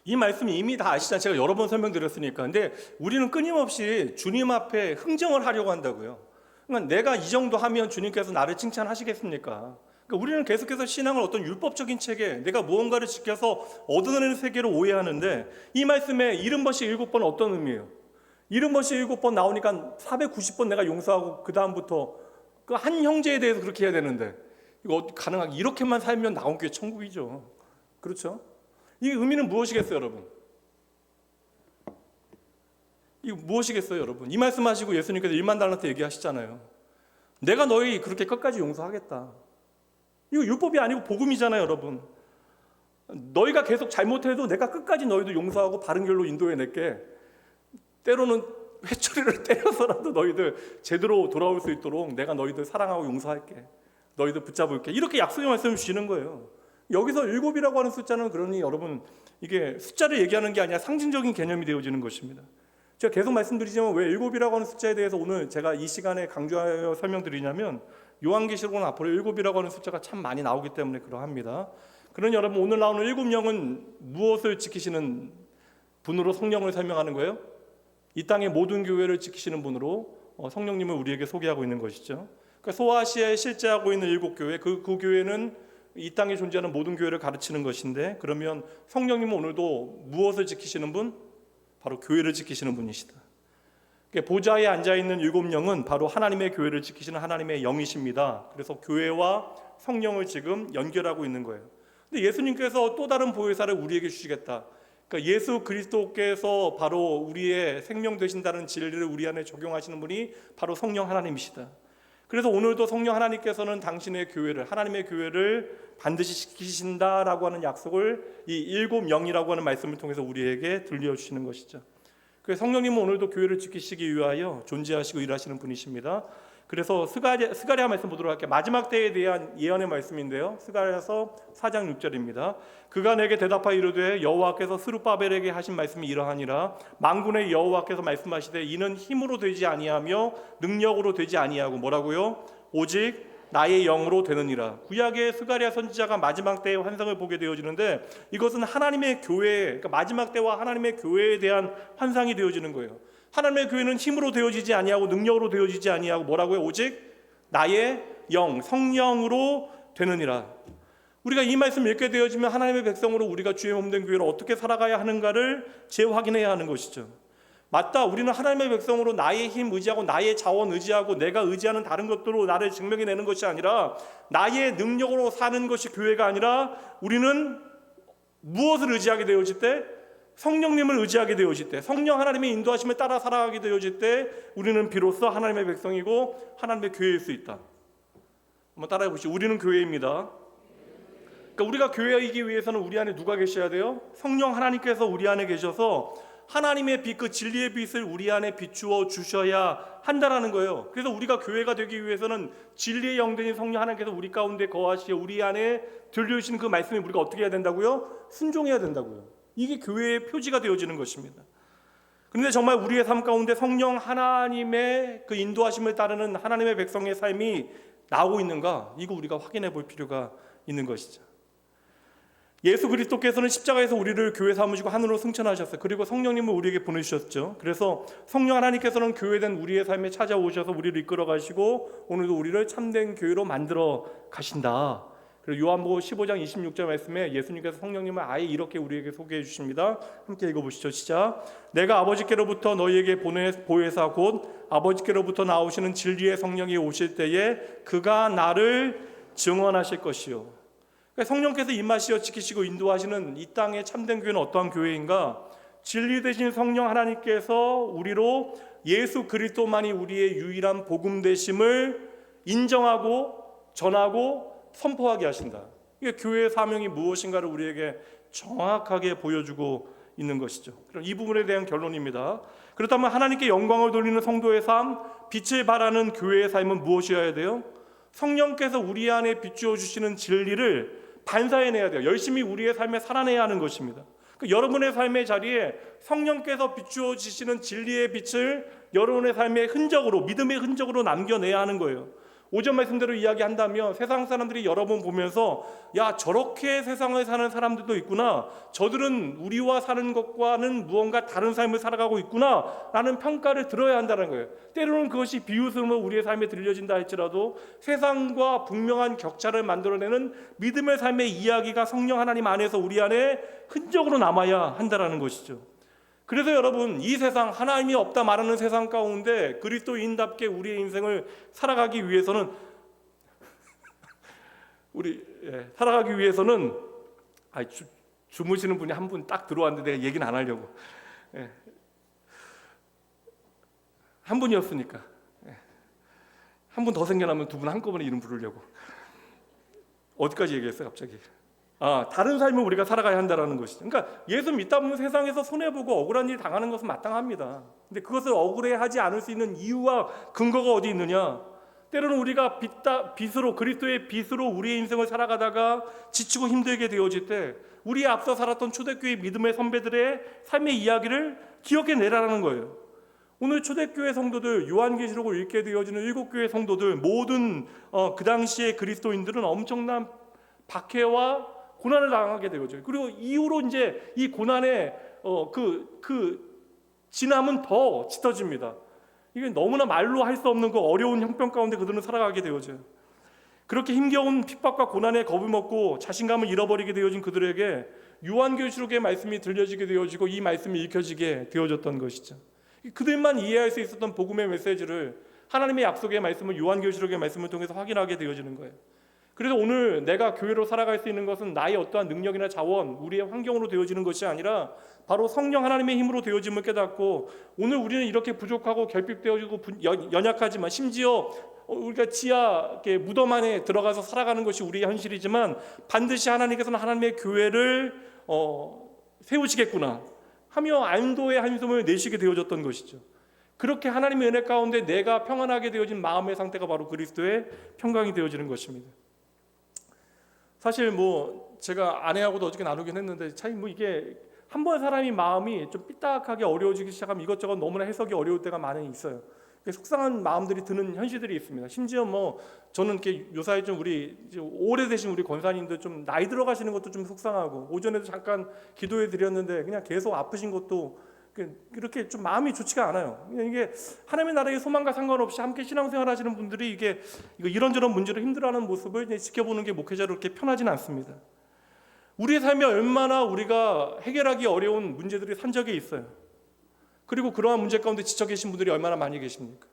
이 말씀이 이미 다 아시잖아요. 제가 여러 번 설명드렸으니까. 근데 우리는 끊임없이 주님 앞에 흥정을 하려고 한다고요. 그러니까 내가 이 정도 하면 주님께서 나를 칭찬하시겠습니까? 그러니까 우리는 계속해서 신앙을 어떤 율법적인 체계, 내가 무언가를 지켜서 얻어내는 세계로 오해하는데, 이 말씀에 70번씩 7번 어떤 의미예요? 70번씩 7번 나오니까 490번 내가 용서하고 그 다음부터 그 한 형제에 대해서 그렇게 해야 되는데, 이거 가능하게 이렇게만 살면 나온 게 천국이죠. 그렇죠? 이 의미는 무엇이겠어요, 여러분? 이거 무엇이겠어요, 여러분? 이 말씀하시고 예수님께서 1만 달란트 얘기하시잖아요. 내가 너희 그렇게 끝까지 용서하겠다. 이거 율법이 아니고 복음이잖아요, 여러분. 너희가 계속 잘못해도 내가 끝까지 너희도 용서하고 바른 길로 인도해낼게. 때로는 회초리를 때려서라도 너희들 제대로 돌아올 수 있도록 내가 너희들 사랑하고 용서할게. 너희들 붙잡을게. 이렇게 약속의 말씀을 주시는 거예요. 여기서 7이라고 하는 숫자는 그러니 여러분, 이게 숫자를 얘기하는 게 아니라 상징적인 개념이 되어지는 것입니다. 제가 계속 말씀드리지만 왜 7이라고 하는 숫자에 대해서 오늘 제가 이 시간에 강조하여 설명드리냐면, 요한계시록은 앞으로 7이라고 하는 숫자가 참 많이 나오기 때문에 그러합니다. 그러니 여러분, 오늘 나오는 7영은 무엇을 지키시는 분으로 성령을 설명하는 거예요? 이 땅의 모든 교회를 지키시는 분으로 성령님을 우리에게 소개하고 있는 것이죠. 그러니까 소아시아에 실제하고 있는 7교회, 그 교회는 이 땅에 존재하는 모든 교회를 가르치는 것인데, 그러면 성령님은 오늘도 무엇을 지키시는 분? 바로 교회를 지키시는 분이시다. 보좌에 앉아있는 7영은 바로 하나님의 교회를 지키시는 하나님의 영이십니다. 그래서 교회와 성령을 지금 연결하고 있는 거예요. 근데 예수님께서 또 다른 보혜사를 우리에게 주시겠다. 그러니까 예수 그리스도께서 바로 우리의 생명 되신다는 진리를 우리 안에 적용하시는 분이 바로 성령 하나님이시다. 그래서 오늘도 성령 하나님께서는 당신의 교회를, 하나님의 교회를 반드시 지키신다라고 하는 약속을 이 7영이라고 하는 말씀을 통해서 우리에게 들려주시는 것이죠. 그래서 성령님은 오늘도 교회를 지키시기 위하여 존재하시고 일하시는 분이십니다. 그래서 스가랴 말씀 보도록 할게요. 마지막 때에 대한 예언의 말씀인데요. 스가랴서 4장 6절입니다. 그가 내게 대답하여 이르되 여호와께서 스룹바벨에게 하신 말씀이 이러하니라. 만군의 여호와께서 말씀하시되 이는 힘으로 되지 아니하며 능력으로 되지 아니하고 뭐라고요? 오직 나의 영으로 되느니라. 구약의 스가랴 선지자가 마지막 때의 환상을 보게 되어지는데, 이것은 하나님의 교회, 그러니까 마지막 때와 하나님의 교회에 대한 환상이 되어지는 거예요. 하나님의 교회는 힘으로 되어지지 아니하고 능력으로 되어지지 아니하고 뭐라고요? 오직 나의 영, 성령으로 되느니라. 우리가 이 말씀 읽게 되어지면 하나님의 백성으로 우리가 주의 몸된 교회를 어떻게 살아가야 하는가를 재확인해야 하는 것이죠. 맞다, 우리는 하나님의 백성으로 나의 힘 의지하고 나의 자원 의지하고 내가 의지하는 다른 것들로 나를 증명해내는 것이 아니라 나의 능력으로 사는 것이 교회가 아니라, 우리는 무엇을 의지하게 되어질 때? 성령님을 의지하게 되어질 때, 성령 하나님의 인도하심에 따라 살아가게 되어질 때 우리는 비로소 하나님의 백성이고 하나님의 교회일 수 있다. 한번 따라해 보시죠. 우리는 교회입니다. 그러니까 우리가 교회이기 위해서는 우리 안에 누가 계셔야 돼요? 성령 하나님께서 우리 안에 계셔서 하나님의 빛, 그 진리의 빛을 우리 안에 비추어 주셔야 한다라는 거예요. 그래서 우리가 교회가 되기 위해서는 진리의 영되신 성령 하나님께서 우리 가운데 거하시어 우리 안에 들려주시는 그 말씀에 우리가 어떻게 해야 된다고요? 순종해야 된다고요. 이게 교회의 표지가 되어지는 것입니다. 그런데 정말 우리의 삶 가운데 성령 하나님의 그 인도하심을 따르는 하나님의 백성의 삶이 나오고 있는가? 이거 우리가 확인해 볼 필요가 있는 것이죠. 예수 그리스도께서는 십자가에서 우리를 교회 삼으시고 하늘로 승천하셨어요. 그리고 성령님을 우리에게 보내주셨죠. 그래서 성령 하나님께서는 교회된 우리의 삶에 찾아오셔서 우리를 이끌어 가시고 오늘도 우리를 참된 교회로 만들어 가신다. 그리고 요한복음 15장 26절 말씀에 예수님께서 성령님을 아예 이렇게 우리에게 소개해 주십니다. 함께 읽어보시죠. 시작. 내가 아버지께로부터 너희에게 보혜사 곧 아버지께로부터 나오시는 진리의 성령이 오실 때에 그가 나를 증언하실 것이요. 성령께서 임하시어 지키시고 인도하시는 이 땅의 참된 교회는 어떠한 교회인가? 진리 되신 성령 하나님께서 우리로 예수 그리스도만이 우리의 유일한 복음 되심을 인정하고 전하고 선포하게 하신다. 이게 교회의 사명이 무엇인가를 우리에게 정확하게 보여주고 있는 것이죠. 그럼 이 부분에 대한 결론입니다. 그렇다면 하나님께 영광을 돌리는 성도의 삶, 빛을 발하는 교회의 삶은 무엇이어야 돼요? 성령께서 우리 안에 비추어 주시는 진리를 반사해내야 돼요. 열심히 우리의 삶에 살아내야 하는 것입니다. 여러분의 삶의 자리에 성령께서 비추어 주시는 진리의 빛을 여러분의 삶의 흔적으로, 믿음의 흔적으로 남겨내야 하는 거예요. 오전 말씀대로 이야기한다면 세상 사람들이 여러분 보면서 야, 저렇게 세상을 사는 사람들도 있구나, 저들은 우리와 사는 것과는 무언가 다른 삶을 살아가고 있구나 라는 평가를 들어야 한다는 거예요. 때로는 그것이 비웃음으로 우리의 삶에 들려진다 할지라도 세상과 분명한 격차를 만들어내는 믿음의 삶의 이야기가 성령 하나님 안에서 우리 안에 흔적으로 남아야 한다는 것이죠. 그래서 여러분, 이 세상, 하나님이 없다 말하는 세상 가운데 그리스도인답게 우리의 인생을 살아가기 위해서는 주무시는 분이 한 분 딱 들어왔는데 내가 얘기는 안 하려고. 한 분이었으니까. 한 분 더 생겨나면 두 분 한꺼번에 이름 부르려고. 어디까지 얘기했어요 갑자기? 다른 삶을 우리가 살아가야 한다는 것이죠. 그러니까 예수 믿다 보면 세상에서 손해보고 억울한 일 당하는 것은 마땅합니다. 근데 그것을 억울해하지 않을 수 있는 이유와 근거가 어디 있느냐? 때로는 우리가 빛으로, 그리스도의 빛으로 우리의 인생을 살아가다가 지치고 힘들게 되어질 때 우리의 앞서 살았던 초대교회 믿음의 선배들의 삶의 이야기를 기억해내라는 거예요. 오늘 초대교회 성도들, 요한계시록을 읽게 되어지는 7교회 성도들, 모든 그 당시의 그리스도인들은 엄청난 박해와 고난을 당하게 되죠. 그리고 이후로 이제 이 고난의 진함은 더 짙어집니다. 이게 너무나 말로 할 수 없는 그 어려운 형편 가운데 그들은 살아가게 되어져요. 그렇게 힘겨운 핍박과 고난에 겁을 먹고 자신감을 잃어버리게 되어진 그들에게 요한계시록의 말씀이 들려지게 되어지고 이 말씀이 읽혀지게 되어졌던 것이죠. 그들만 이해할 수 있었던 복음의 메시지를 하나님의 약속의 말씀을 요한계시록의 말씀을 통해서 확인하게 되어지는 거예요. 그래서 오늘 내가 교회로 살아갈 수 있는 것은 나의 어떠한 능력이나 자원, 우리의 환경으로 되어지는 것이 아니라 바로 성령 하나님의 힘으로 되어짐을 깨닫고 오늘 우리는 이렇게 부족하고 결핍되어지고 연약하지만 심지어 우리가 지하 무덤 안에 들어가서 살아가는 것이 우리의 현실이지만 반드시 하나님께서는 하나님의 교회를 세우시겠구나 하며 안도의 한숨을 내쉬게 되어졌던 것이죠. 그렇게 하나님의 은혜 가운데 내가 평안하게 되어진 마음의 상태가 바로 그리스도의 평강이 되어지는 것입니다. 사실 제가 아내하고도 어저께 나누긴 했는데 참 이게 한 번 사람이 마음이 좀 삐딱하게 어려워지기 시작하면 이것저것 너무나 해석이 어려울 때가 많이 있어요. 속상한 마음들이 드는 현실들이 있습니다. 심지어 저는 이렇게 요사이 좀 우리 오래되신 우리 권사님들 좀 나이 들어가시는 것도 좀 속상하고 오전에도 잠깐 기도해 드렸는데 그냥 계속 아프신 것도 이렇게 좀 마음이 좋지가 않아요. 이게 하나님의 나라의 소망과 상관없이 함께 신앙생활하시는 분들이 이런저런 문제로 힘들어하는 모습을 지켜보는 게 목회자로 그렇게 편하지는 않습니다. 우리의 삶에 얼마나 우리가 해결하기 어려운 문제들이 산적에 있어요. 그리고 그러한 문제 가운데 지쳐 계신 분들이 얼마나 많이 계십니까?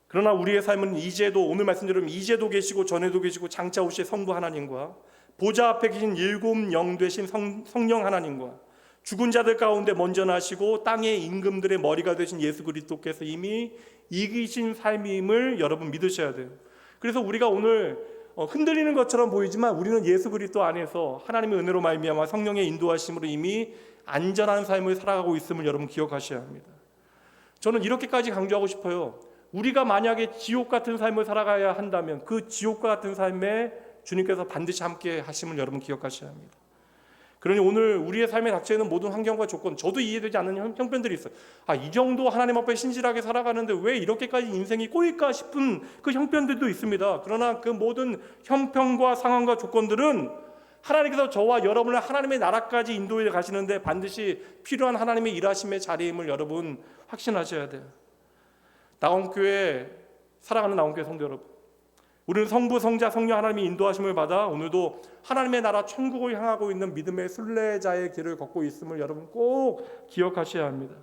그러나 우리의 삶은 이제도 오늘 말씀처럼 이제도 계시고 전에도 계시고 장차 오실 성부 하나님과 보좌 앞에 계신 7 영 되신 성령 하나님과 죽은 자들 가운데 먼저 나시고 땅의 임금들의 머리가 되신 예수 그리스도께서 이미 이기신 삶임을 여러분 믿으셔야 돼요. 그래서 우리가 오늘 흔들리는 것처럼 보이지만 우리는 예수 그리스도 안에서 하나님의 은혜로 말미암아 성령의 인도하심으로 이미 안전한 삶을 살아가고 있음을 여러분 기억하셔야 합니다. 저는 이렇게까지 강조하고 싶어요. 우리가 만약에 지옥 같은 삶을 살아가야 한다면 그 지옥과 같은 삶에 주님께서 반드시 함께 하심을 여러분 기억하셔야 합니다. 그러니 오늘 우리의 삶에 닥쳐 있는 모든 환경과 조건, 저도 이해되지 않는 형편들이 있어요. 이 정도 하나님 앞에 신실하게 살아가는데 왜 이렇게까지 인생이 꼬일까 싶은 그 형편들도 있습니다. 그러나 그 모든 형편과 상황과 조건들은 하나님께서 저와 여러분을 하나님의 나라까지 인도해 가시는데 반드시 필요한 하나님의 일하심의 자리임을 여러분 확신하셔야 돼요. 나온교회, 사랑하는 나온교회 성도 여러분, 우리는 성부, 성자, 성령 하나님의 인도하심을 받아 오늘도 하나님의 나라 천국을 향하고 있는 믿음의 순례자의 길을 걷고 있음을 여러분 꼭 기억하셔야 합니다.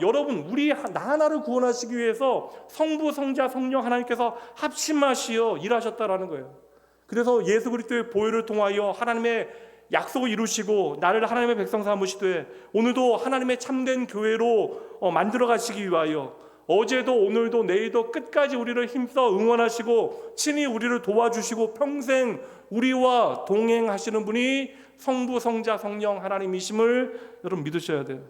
여러분, 나 하나를 구원하시기 위해서 성부, 성자, 성령 하나님께서 합심하시어 일하셨다라는 거예요. 그래서 예수 그리스도의 보혈을 통하여 하나님의 약속을 이루시고 나를 하나님의 백성 삼으시되 오늘도 하나님의 참된 교회로 만들어 가시기 위하여 어제도 오늘도 내일도 끝까지 우리를 힘써 응원하시고 친히 우리를 도와주시고 평생 우리와 동행하시는 분이 성부, 성자, 성령 하나님이심을 여러분 믿으셔야 돼요.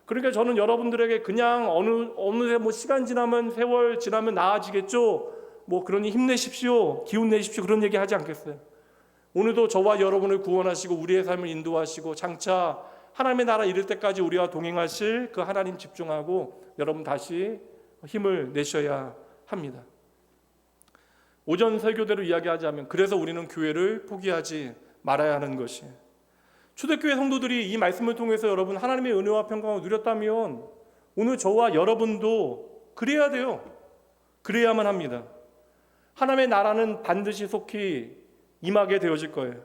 그러니까 저는 여러분들에게 그냥 어느새 시간 지나면, 세월 지나면 나아지겠죠, 그러니 힘내십시오, 기운 내십시오, 그런 얘기 하지 않겠어요. 오늘도 저와 여러분을 구원하시고 우리의 삶을 인도하시고 장차 하나님의 나라 이룰 때까지 우리와 동행하실 그 하나님 집중하고 여러분 다시 힘을 내셔야 합니다. 오전 설교대로 이야기하자면 그래서 우리는 교회를 포기하지 말아야 하는 것이, 초대교회 성도들이 이 말씀을 통해서 여러분 하나님의 은혜와 평강을 누렸다면 오늘 저와 여러분도 그래야 돼요. 그래야만 합니다. 하나님의 나라는 반드시 속히 임하게 되어질 거예요.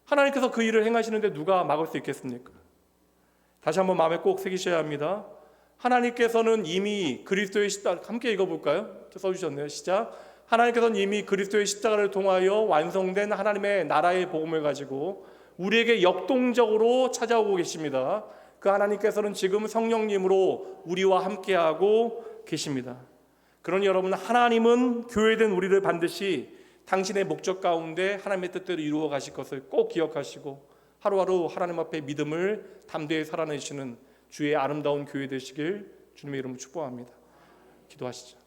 하나님께서 그 일을 행하시는데 누가 막을 수 있겠습니까? 다시 한번 마음에 꼭 새기셔야 합니다. 하나님께서는 이미 그리스도의 십자가, 함께 읽어볼까요? 써주셨네요. 시작. 하나님께서는 이미 그리스도의 십자가를 통하여 완성된 하나님의 나라의 복음을 가지고 우리에게 역동적으로 찾아오고 계십니다. 그 하나님께서는 지금 성령님으로 우리와 함께하고 계십니다. 그러니 여러분, 하나님은 교회된 우리를 반드시 당신의 목적 가운데 하나님의 뜻대로 이루어 가실 것을 꼭 기억하시고 하루하루 하나님 앞에 믿음을 담대히 살아내시는 주의 아름다운 교회 되시길 주님의 이름으로 축복합니다. 기도하시죠.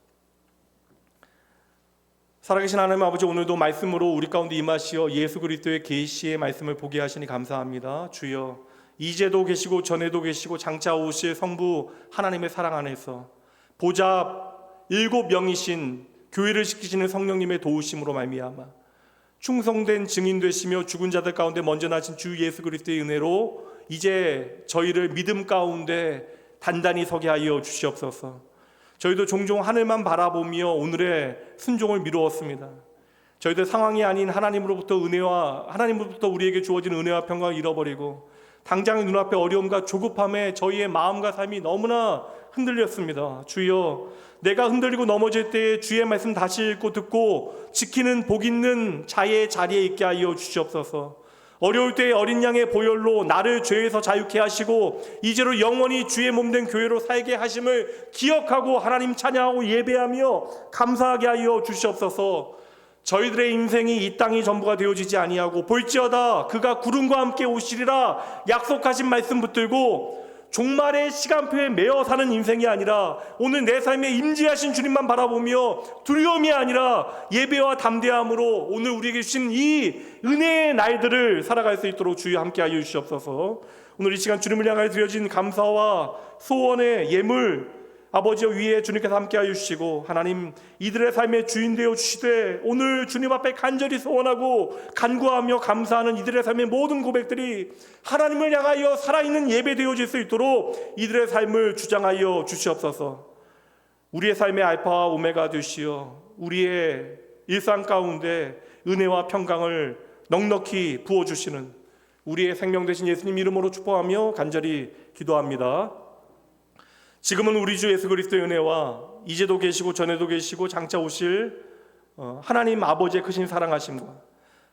살아계신 하나님 아버지, 오늘도 말씀으로 우리 가운데 임하시어 예수 그리스도의 계시의 말씀을 보게 하시니 감사합니다. 주여, 이제도 계시고 전에도 계시고 장차 오실 성부 하나님의 사랑 안에서 보좌 7명이신 교회를 지키시는 성령님의 도우심으로 말미암아 충성된 증인 되시며 죽은 자들 가운데 먼저 나신 주 예수 그리스도의 은혜로 이제 저희를 믿음 가운데 단단히 서게 하여 주시옵소서. 저희도 종종 하늘만 바라보며 오늘의 순종을 미루었습니다. 저희들 상황이 아닌 하나님으로부터 우리에게 주어진 은혜와 평강을 잃어버리고 당장의 눈앞에 어려움과 조급함에 저희의 마음과 삶이 너무나 흔들렸습니다. 주여, 내가 흔들리고 넘어질 때에 주의 말씀 다시 읽고 듣고 지키는 복 있는 자의 자리에 있게 하여 주시옵소서. 어려울 때에 어린 양의 보혈로 나를 죄에서 자유케 하시고 이제로 영원히 주의 몸된 교회로 살게 하심을 기억하고 하나님 찬양하고 예배하며 감사하게 하여 주시옵소서. 저희들의 인생이 이 땅이 전부가 되어지지 아니하고 볼지어다 그가 구름과 함께 오시리라 약속하신 말씀 붙들고 종말의 시간표에 매어 사는 인생이 아니라 오늘 내 삶에 임재하신 주님만 바라보며 두려움이 아니라 예배와 담대함으로 오늘 우리에게 주신 이 은혜의 날들을 살아갈 수 있도록 주여 함께하여 주시옵소서. 오늘 이 시간 주님을 향하여 드려진 감사와 소원의 예물 아버지 위에 주님께서 함께하여 주시고 하나님 이들의 삶의 주인 되어 주시되 오늘 주님 앞에 간절히 소원하고 간구하며 감사하는 이들의 삶의 모든 고백들이 하나님을 향하여 살아있는 예배 되어질 수 있도록 이들의 삶을 주장하여 주시옵소서. 우리의 삶의 알파와 오메가 되시어 우리의 일상 가운데 은혜와 평강을 넉넉히 부어주시는 우리의 생명 되신 예수님 이름으로 축복하며 간절히 기도합니다. 지금은 우리 주 예수 그리스도의 은혜와 이제도 계시고 전에도 계시고 장차 오실 하나님 아버지의 크신 사랑하심과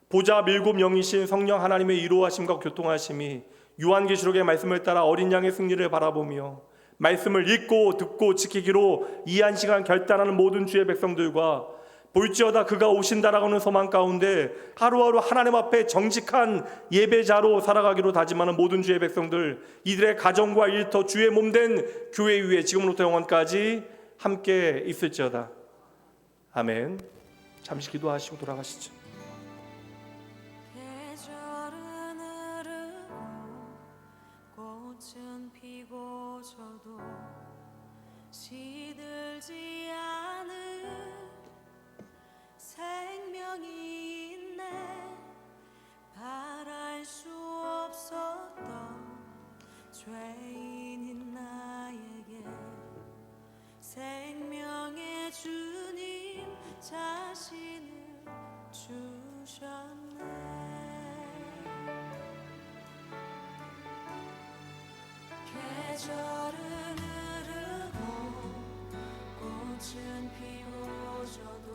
보좌 7명이신 성령 하나님의 이루하심과 교통하심이 요한계시록의 말씀을 따라 어린 양의 승리를 바라보며 말씀을 읽고 듣고 지키기로 이 한 시간 결단하는 모든 주의 백성들과 볼지어다 그가 오신다라고 하는 소망 가운데 하루하루 하나님 앞에 정직한 예배자로 살아가기로 다짐하는 모든 주의 백성들, 이들의 가정과 일터 주의 몸된 교회 위에 지금부터 영원까지 함께 있을지어다. 아멘. 잠시 기도하시고 돌아가시죠. 오셨네. 계절은 흐르고 꽃은 피워져도